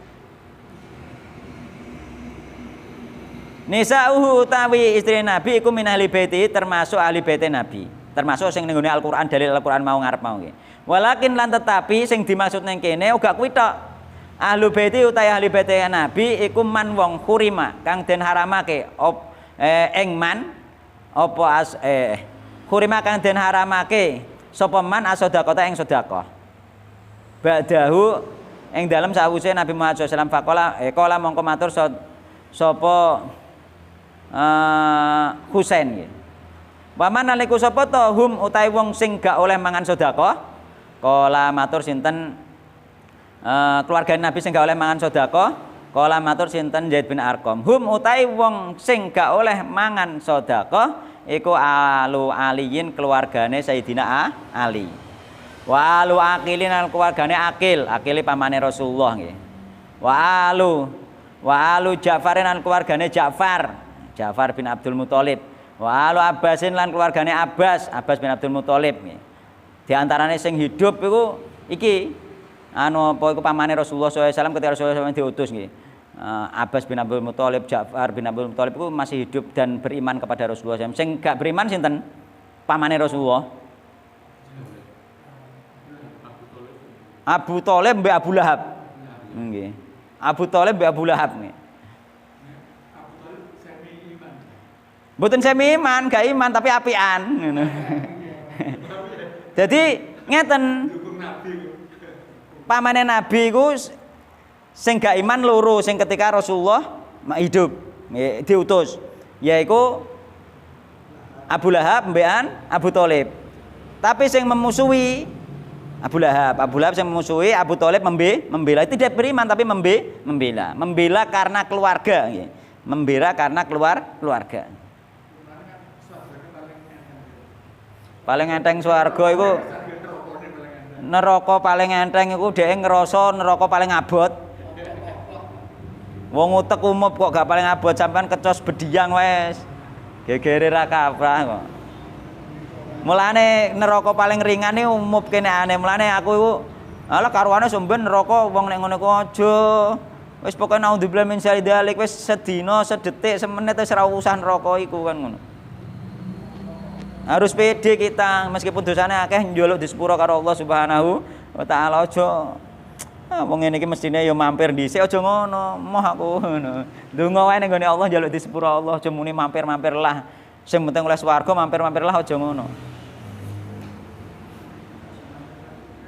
Nisa'uhu utawi istri Nabi iku min ahli baiti, termasuk ahli bait Nabi. Termasuk sing ning nggone Al-Qur'an, dalil Al-Qur'an mau ngarep mau nggih. Walakin lan tetapi sing dimaksud ning kene uga kuwi tok. Ahlu baiti utawi ahli bait Nabi iku man wong hurima kang den haramake ing man apa hurima kang den haramake sapa man as-shadaqata ing sedekah. Ba'dahu ing dalem sawise Nabi Muhammad SAW qala mongko matur sapa Husain nggih. Waman naliku sapa to hum utawi wong sing gak oleh mangan sedekah? Kala matur sinten keluarga Nabi sing gak oleh mangan sedekah? Kala matur sinten Zaid bin Arqam. Hum utawi wong sing gak oleh mangan sedekah iku alu aliyin keluargane Sayyidina Ali. Wa alu aqilin keluargane Aqil, Aqile pamane Rasulullah nggih. Wa alu Ja'farin lan keluargane Ja'far bin Abdul Muthalib. Wa alu Abbasin lan keluargane Abbas bin Abdul Muthalib. Di antarane sing hidup iku iki apa iku pamane Rasulullah SAW ketika Rasulullah SAW diutus nggih. Abbas bin Abdul Muthalib, Ja'far bin Abdul Muthalib iku masih hidup dan beriman kepada Rasulullah SAW. Sing gak beriman sinten? Pamane Rasulullah. Abu Thalib mbek Abu Lahab. Nggih. Abu Thalib mbek Abu Lahab nggih. Mboten semi iman, gak iman tapi apian ngono. Jadi ngeten. Pamane Nabi iku sing gak iman loro, sing ketika Rasulullah hidup diutus, yaiku Abu Lahab mbekan Abu Thalib. Tapi sing memusuhi Abu Lahab yang memusuhi Abu Thalib membela, tidak beriman tapi membela karena keluarga, membela karena keluarga. Paling enteng swarga iku neraka paling enteng iku dhek ngrasa neraka paling abot. Wong utek umup kok gak paling abot sampean kecos bediang wes. Gegere ra kaprah kok. Mulane neraka paling ringan iki umup kene aneh. Mulane aku iku alah karuane somben neraka wong nek ngono ku aja. Wis pokoke naudzubillah min syarri dzalik wis sedina, sedetik, semenit wis ora usah neraka iku kan ngono. Harus pede kita meskipun dosane akeh njaluk disepuro karo Allah Subhanahu wa taala aja. Wong ngene iki mestine ya mampir dhisik aja ngono. Moh aku ngono. Donga wae ning gone Allah njaluk disepuro Allah aja muni mampir-mampir lah. Sing penting oleh swarga mampir-mampir lah aja ngono.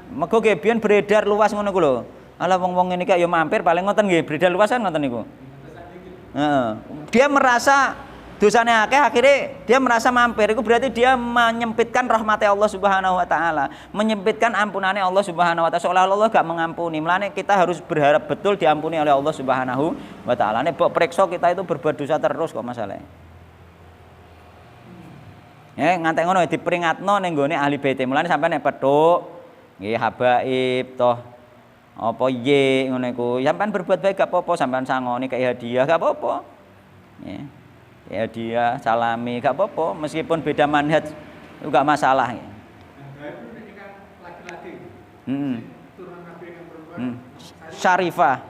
Mergo nggih biyen beredar luas ngono ku lho. Alah wong-wong ngene iki ya mampir paling ngoten nggih beredar luas kan ngoten niku. Heeh. Dia merasa dosane akeh akhirnya dia merasa mampir itu berarti dia menyempitkan rahmat Allah Subhanahu wa taala, menyempitkan ampunane Allah Subhanahu wa taala seolah-olah Allah gak mengampuni. Mulane kita harus berharap betul diampuni oleh Allah Subhanahu wa taala. Nek mbok priksa kita itu berbuat dosa terus kok masalahnya. Ngantek ngono diperingatno ning gone ahli bait. Mulane sampeyan nek petuk nggih habaib toh apa ye ngono iku sampeyan berbuat baik gak apa-apa, sampeyan sangoni kayak hadiah gak apa-apa. Nggih. Ya dia salami gak apa-apa meskipun beda manhaj itu gak masalah ya. Ini kan laki-laki. Turunan Nabi yang perempuan. Syarifah.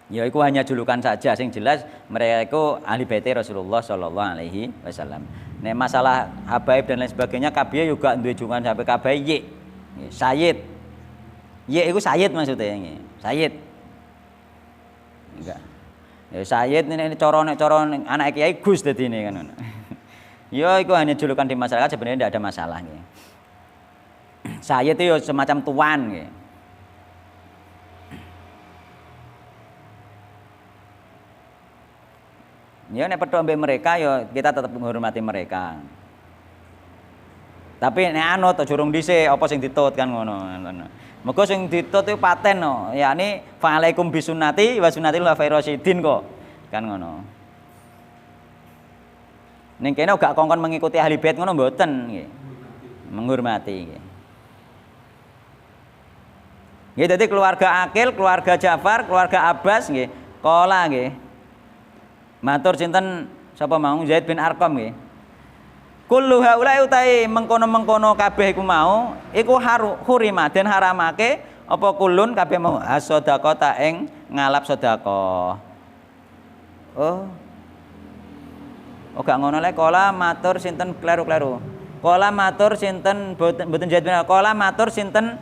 Ya itu hanya julukan saja, sing jelas mereka itu ahli bait Rasulullah sallallahu alaihi wasallam. Nek masalah habaib dan lain sebagainya kabeh juga duwe julukan sampai kabeh ye. Sayyid. Ya itu Sayyid maksudnya nggih. Sayyid. Enggak. Ya Sayyid ini cara anak kiai Gus dadine kan. Ya itu hanya julukan di masyarakat sebenarnya tidak ada masalah nggih. Sayyid itu semacam tuan nggih. Ya nek pedho ambek mereka ya kita tetap menghormati mereka. Tapi nek anut jurung dhisik apa sing ditut kan ngono. Mergo sing ditut iku paten no, yakni fa'alaikum bisunnati wa sunnatil khulafair rasyidin kok. Kan ngono. Ning kene gak kongkon mengikuti ahli bait ngono mboten nggih. Menghormati nggih. Nggih dadi keluarga Akil, keluarga Ja'far, keluarga Abbas nggih. Kala nggih. Matur sinten sapa mau Zaid bin Arqam nggih. Kullu haula'i utai mengkono-mengkono kabeh iku mau iku hurima den haramake apa kulun kabeh mau as-shadaqata ing ngalap sedekah. Oh gak ngono lek kala matur sinten kleru-kleru. Kala matur sinten mboten Zaid bin kala matur sinten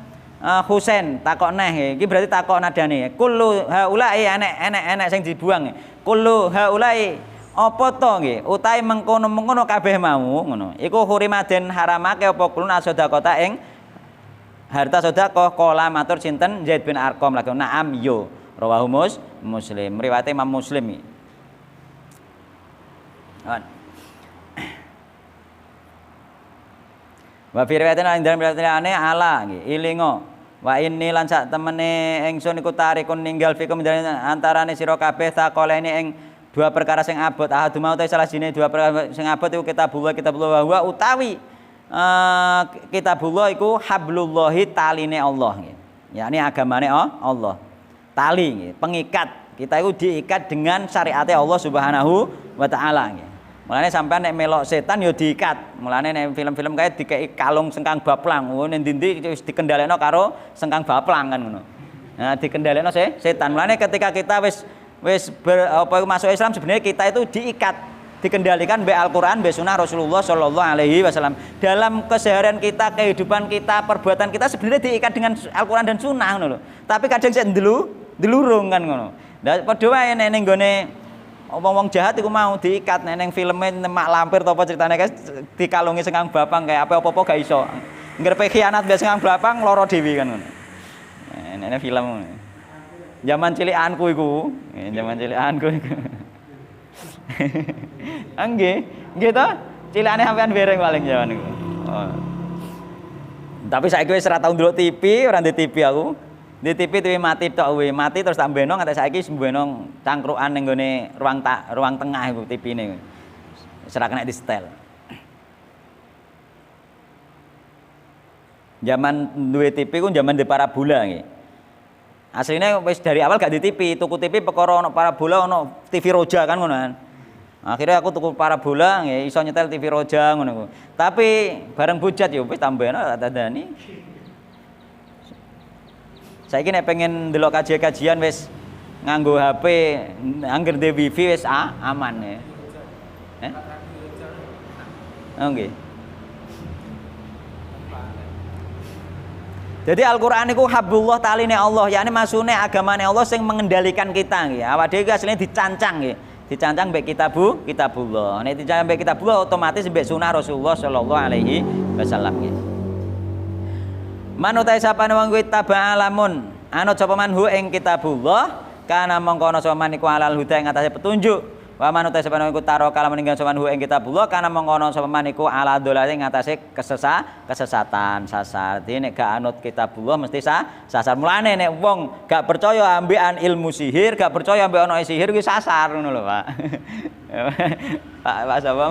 Husain takok neh iki berarti takok nadane. Kullu haula'i enek sing dibuang. Kullu haula'i apa to nggih utahe mengkono-mengkono kabeh mau ngono iku hurimaden haramake apa kulun as-shadaqata ing harta sedekah kala matur sinten Zaid bin Arqam lagi na'am yo rawahu Muslim riwayat Imam Muslim iki wa fi riwayatin lan dalam riwayatane ala nggih ilingo wa inni lan sak temene ingsun iku tarikun ninggal fikum antarane sira kabeh takolene ing dua perkara sing abot ahadu mau ta salah sine dua perkara sing abot iku kitabullah wa utawi kitabullah iku hablullahi taline Allah nggih. Yakni agamane Allah. Tali nggih, pengikat. Kita iku diikat dengan syariate Allah Subhanahu wa taala nggih. Mulane sampean nek melok setan ya diikat. Mulane nek film-film kae dikeki kalung sengkang baplang. Oh ning ndi wis dikendhalekno karo sengkang baplang kan ngono. Nah dikendhalekno setan. Mulane ketika kita wis masuk Islam sebenarnya kita itu diikat, dikendalikan be Al-Qur'an, be sunnah Rasulullah sallallahu alaihi wasallam. Dalam keseharian kita, kehidupan kita, perbuatan kita sebenarnya diikat dengan Al-Qur'an dan sunnah ngono lho. Tapi kadang sik ndelurung kan ngono. Lah padha wae nek ning gone wong-wong jahat iku mau diikat nek ning filme mak lampir to apa critane guys dikalungi sengkang bapang kayak apa-apa gak iso. Ngrepe khianat be sengkang bapang loro dhewe kan ngono. Nek film ngono. Zaman cilikanku iku, zaman cilikanku iku. Nggih to? Cilikane sampean bereng paling zaman iku. Oh. Tapi saiki wis ora tau ndelok TV, ora ndek TV aku. Ndek TV mati tok we, mati terus tak beno nganti saiki beno cangkrukan ning gone ruang tengah iku TV-ne. Wis ora kena di setel. Zaman duwe TV ku zaman di parabola nggih. Aslinya wis dari awal gak di TV, tuku TV perkara ono parabola ono TV roja kan ngono kan. Akhirnya aku tuku parabola nggih iso nyetel TV roja ngono ku. Tapi bareng bujat ya wis tambahan tak tandani. Saiki nek pengen ndelok kajian wis nganggo HP, angger ndek wifi wis aman ya. Oh nggih. Jadi Al-Qur'an iku hablullah taline Allah, yakni masune agamane Allah sing mengendalikan kita nggih. Awak dhewe asline dicancang nggih. Dicancang mbek kitabullah. Nek dicancang mbek kitabullah otomatis mbek sunah Rasulullah sallallahu alaihi wasallam nggih. Manutai sapane wong kuwi tabalamun anut sapa manhu ing kitabullah kana mongko ana sapa man iku alal huda ing atase petunjuk. Wa manutai sapane iku taro kala meninggal sapa manhu ing kitabullah kana mongko ana sapa man iku ala dolale ing atase kesesatan sasar. Dene nek gak anut kitabullah mesti sasar. Mulane nek wong gak percaya ambekan ilmu sihir, gak percaya ambek ana sihir kuwi sasar ngono lho, Pak. Pak sapa?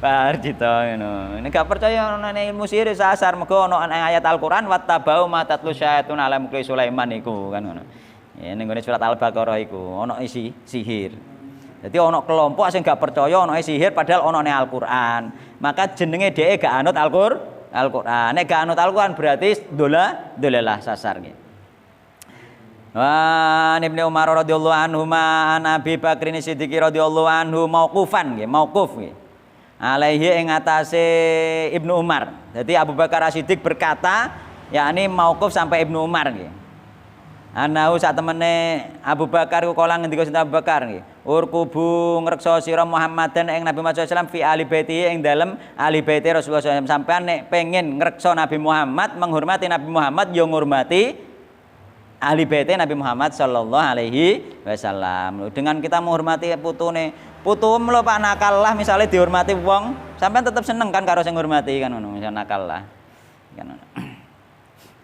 Pak Arjito ngono. Nek gak percaya ana ilmu sihir sasar mergo ana ayat Al-Qur'an wattabau ma tatlu syaitun ala mulki Sulaiman iku kan ngono. Ya ning surat Al-Baqarah iku ana isi sihir. Jadi ono kelompok sing gak percaya ono sihir padahal ono ning Al-Qur'an. Maka jenenge dhek gak anut Al-Qur'an. Nek gak anut Al-Qur'an berarti dolalah sasar nggih. Wa Ibnu Umar radhiyallahu anhu ma Abi Bakrin Siddiq radhiyallahu anhu mauqufan nggih, mauquf nggih. Alaihi ing atase Ibnu Umar. Jadi Abu Bakar As-Siddiq berkata, yakni mauquf sampai Ibnu Umar nggih. Anahu sak temene Abu Bakar ku kala ngendika sinten Abu Bakar nggih. Urkubu ngrekso sira Muhammadan ing Nabi Muhammad sallallahu alaihi wasallam fi ali baiti ing dalem ali baiti Rasulullah sallallahu alaihi wasallam. Sampean nek pengen ngrekso Nabi Muhammad, menghormati Nabi Muhammad ya ngurmati ahli baiti Nabi Muhammad sallallahu alaihi wasallam. Dengan kita menghormati putune, putu lho Pak nakal lah misalnya dihormati wong, sampean tetap seneng kan karo sing ngurmati kan ngono, misal nakal lah. Kan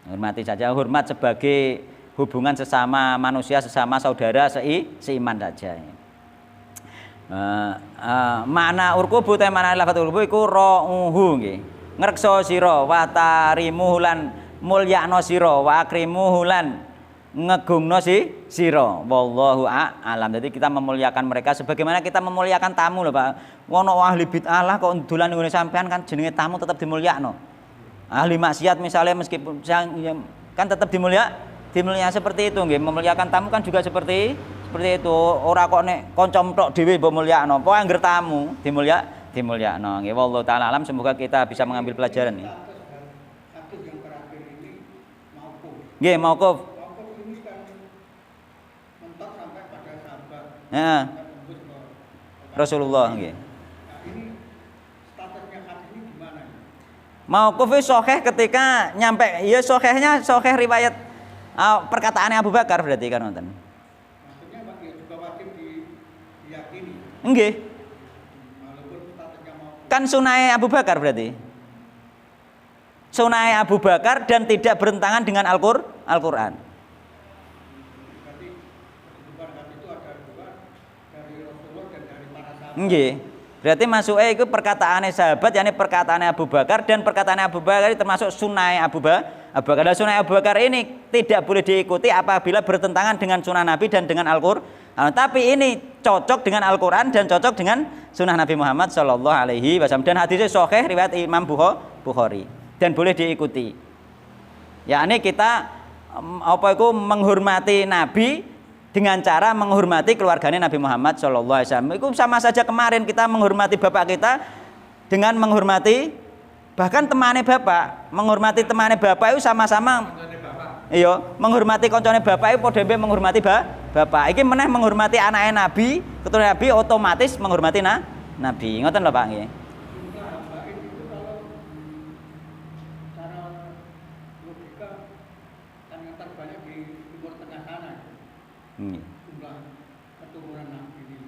hormati saja, hormat sebagai hubungan sesama manusia, sesama saudara seiman saja. Makna urkubu te makna lafaz urkubu iku ra'uhu nggih. Ngrekso sira wa tarimuhu lan mulyakno sira wa akrimuhu lan ngegungno sira. Wallahu a'lam. Jadi kita memuliakan mereka sebagaimana kita memuliakan tamu lho Pak. Ono ahli bid'ah lah kok dolan ngene sampean kan jenenge tamu tetap dimulyakno. Ahli maksiat misalnya meskipun kan tetap dimulyakno seperti itu nggih. Memuliakan tamu kan juga seperti itu. Ora kok nek kanca tok dhewe mbok mulyakno. Pokoke anggere tamu dimulyakno nggih. Wallahu taala alam, semoga kita bisa mengambil pelajaran nih. Hadis yang terakhir ini mauquf. Nggih, mauquf. Mauquf ini kan mentok sampai pada sahabat. Heeh. Rasulullah nggih. Nah, ini statusnya hadis ini gimana? Mauquf itu sahih ketika nyampe ya sahihnya sahih riwayat perkataannya Abu Bakar berarti kan nonton. Maksudnya ya juga wajib diyakini. Nggih. Walaupun statusnya mauquf. Kan sunai Abu Bakar berarti. Sunai Abu Bakar dan tidak bertentangan dengan Al-Qur'an. Berarti kedudukan hadis itu ada dua, dari Rasulullah dan dari para sahabat. Nggih. Berarti masuknya itu perkataannya sahabat, yakni perkataannya Abu Bakar, dan perkataannya Abu Bakar ini termasuk sunai Abu Bakar. Dan sunai Abu Bakar ini tidak boleh diikuti apabila bertentangan dengan sunnah Nabi dan dengan Al-Qur'an. Tapi ini cocok dengan Al-Qur'an dan cocok dengan sunnah Nabi Muhammad sallallahu alaihi wasallam. Dan hadisnya sahih riwayat Imam Bukhari dan boleh diikuti. Yakni kita menghormati Nabi dengan cara menghormati keluarganya Nabi Muhammad sallallahu alaihi wasallam. Itu sama saja kemarin kita menghormati bapak kita dengan menghormati bahkan temane bapak, menghormati temane bapak itu sama-sama. Iya, menghormati koncone bapak itu padha menghormati bapak. Iki meneh menghormati anake Nabi, keturunan Nabi otomatis menghormati Nabi. Ngoten lho Pak nggih. Jumlah keturunan Nabi ini.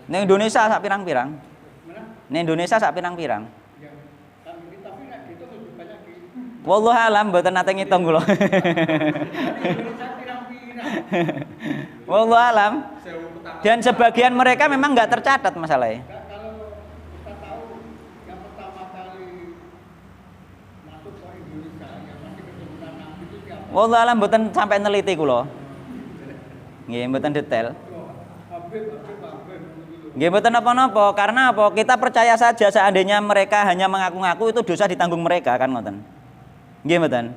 Ning Indonesia sak pirang-pirang? Mana? Ning Indonesia sak pirang-pirang? Ya, tapi nek gitu lebih banyak di Wallahu alam mboten nate ngitung kula. Indonesia pirang-pirang. Wallahu alam. Dan sebagian mereka memang nggak tercatat masalahnya. Kalau kita tahu yang pertama kali Wallahu alam mboten sampai neliti kula. Nggih, mboten detail. Nggih mboten napa-napa, karena apa? Kita percaya saja seandainya mereka hanya mengaku-ngaku itu dosa ditanggung mereka kan ngoten. Nggih mboten.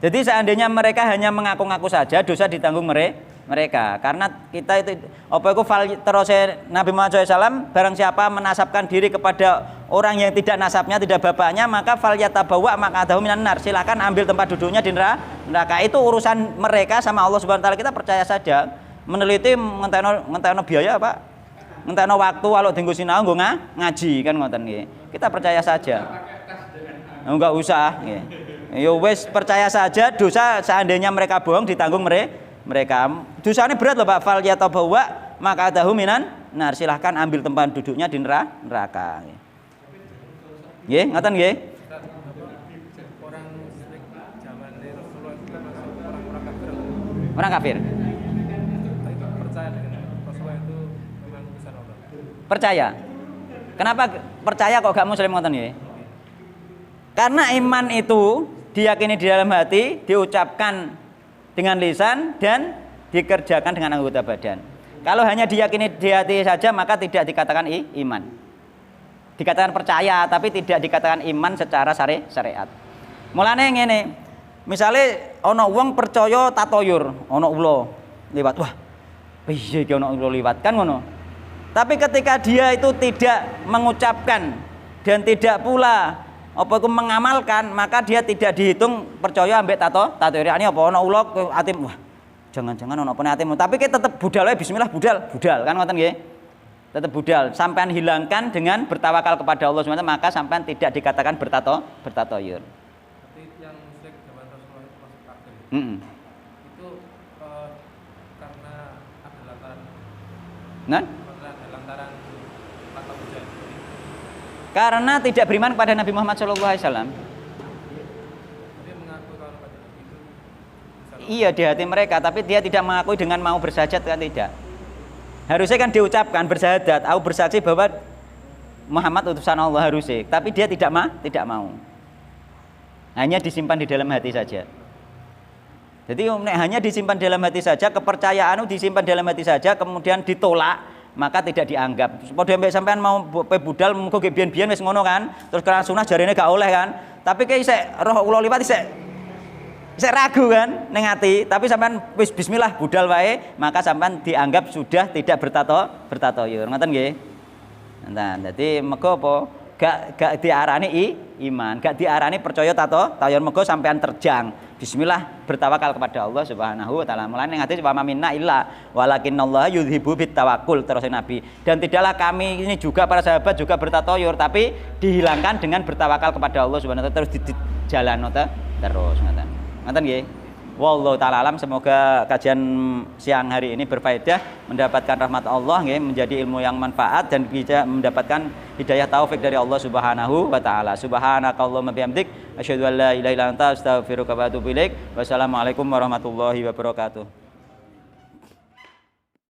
Jadi seandainya mereka hanya mengaku-ngaku saja dosa ditanggung mereka. Karena kita itu apa iku terus Nabi Muhammad SAW barang siapa menasabkan diri kepada orang yang tidak nasabnya, tidak bapaknya, maka falyatabawa maq'adahu minan nar. Silakan ambil tempat duduknya di neraka. Itu urusan mereka sama Allah Subhanahu wa taala. Kita percaya saja. Meneliti ngentekno biaya, Pak. Ngentekno waktu kalau dienggo sinau nggo ngaji kan ngoten nggih. Kita percaya saja. Enggak usah nggih. Ya wis percaya saja dosa seandainya mereka bohong ditanggung mereka. Dosanya berat loh Pak. Fal yatabawa maq'adahu minan nar. Silahkan ambil tempat duduknya di neraka. Nggih, ngoten nggih. Orang musyrik zaman Rasulullah itu kan orang kafir. Orang kafir. Percaya dengan Rasulullah itu memang utusan Allah. Percaya. Kenapa percaya kok gak muslim ngoten nggih? Karena iman itu diyakini di dalam hati, diucapkan dengan lisan dan dikerjakan dengan anggota badan. Kalau hanya diyakini di hati saja maka tidak dikatakan iman. Dikatakan percaya tapi tidak dikatakan iman secara syariat. Mulane ngene. Misale ana wong percaya tatoyur, ana ula liwat. Wah, piye iki ana ula liwat kan ngono. Tapi ketika dia itu tidak mengucapkan dan tidak pula apa itu mengamalkan, maka dia tidak dihitung percaya ambek tatoyur. Ini apa ana ula atim. Wah, jangan-jangan ana apane atimmu. Tapi kita tetap budal wae bismillah budal kan ngoten nggih. Tetap budal, sampean hilangkan dengan bertawakal kepada Allah SWT, maka sampean tidak dikatakan bertatoyur. Tapi yang musyrik zaman Rasulullah itu masuk kafir. Itu karena ada lantaran kata ujian. Karena tidak beriman kepada Nabi Muhammad SAW. Dia mengaku kalau pada itu Iya di hati mereka, tapi dia tidak mengakui dengan mau bersahadat kan tidak. Harusnya kan diucapkan bersahadat, aku bersaksi bahwa Muhammad utusan Allah harusnya, tapi dia tidak mau. Hanya disimpan di dalam hati saja. Jadi hanya disimpan di dalam hati saja, kepercayaan disimpan di dalam hati saja, kemudian ditolak, maka tidak dianggap. Padha mbek sampean mau budal mengko biyen-biyen wis ngono kan, terus kerana sunah jarene gak oleh kan. Tapi kayak isek roh kula liwat isek ragu kan ning ati, tapi sampean wis bismillah budal wae, maka sampean dianggap sudah tidak bertatoyur. Ngoten nggih. Nah, dadi mergo apa? Gak diarani iman, gak diarani percaya tatoyur, mergo sampean terjang. Bismillah bertawakal kepada Allah Subhanahu wa taala. Mulane ning hadis wa minna illa walakinnallaha yudhibu bitawakkul terus Nabi. Dan tidaklah kami ini juga para sahabat juga bertatoyur, tapi dihilangkan dengan bertawakal kepada Allah Subhanahu wa taala, terus dijalano terus ngoten. Ngoten nggih. Wallahu taala alam, semoga kajian siang hari ini berfaedah, mendapatkan rahmat Allah nggih, menjadi ilmu yang manfaat dan bisa mendapatkan hidayah taufik dari Allah Subhanahu wa taala. Subhanakallahumma bihamdik asyhadu an la ilaha illa anta astaghfiruka wa atubu ilaik. Wassalamualaikum warahmatullahi wabarakatuh.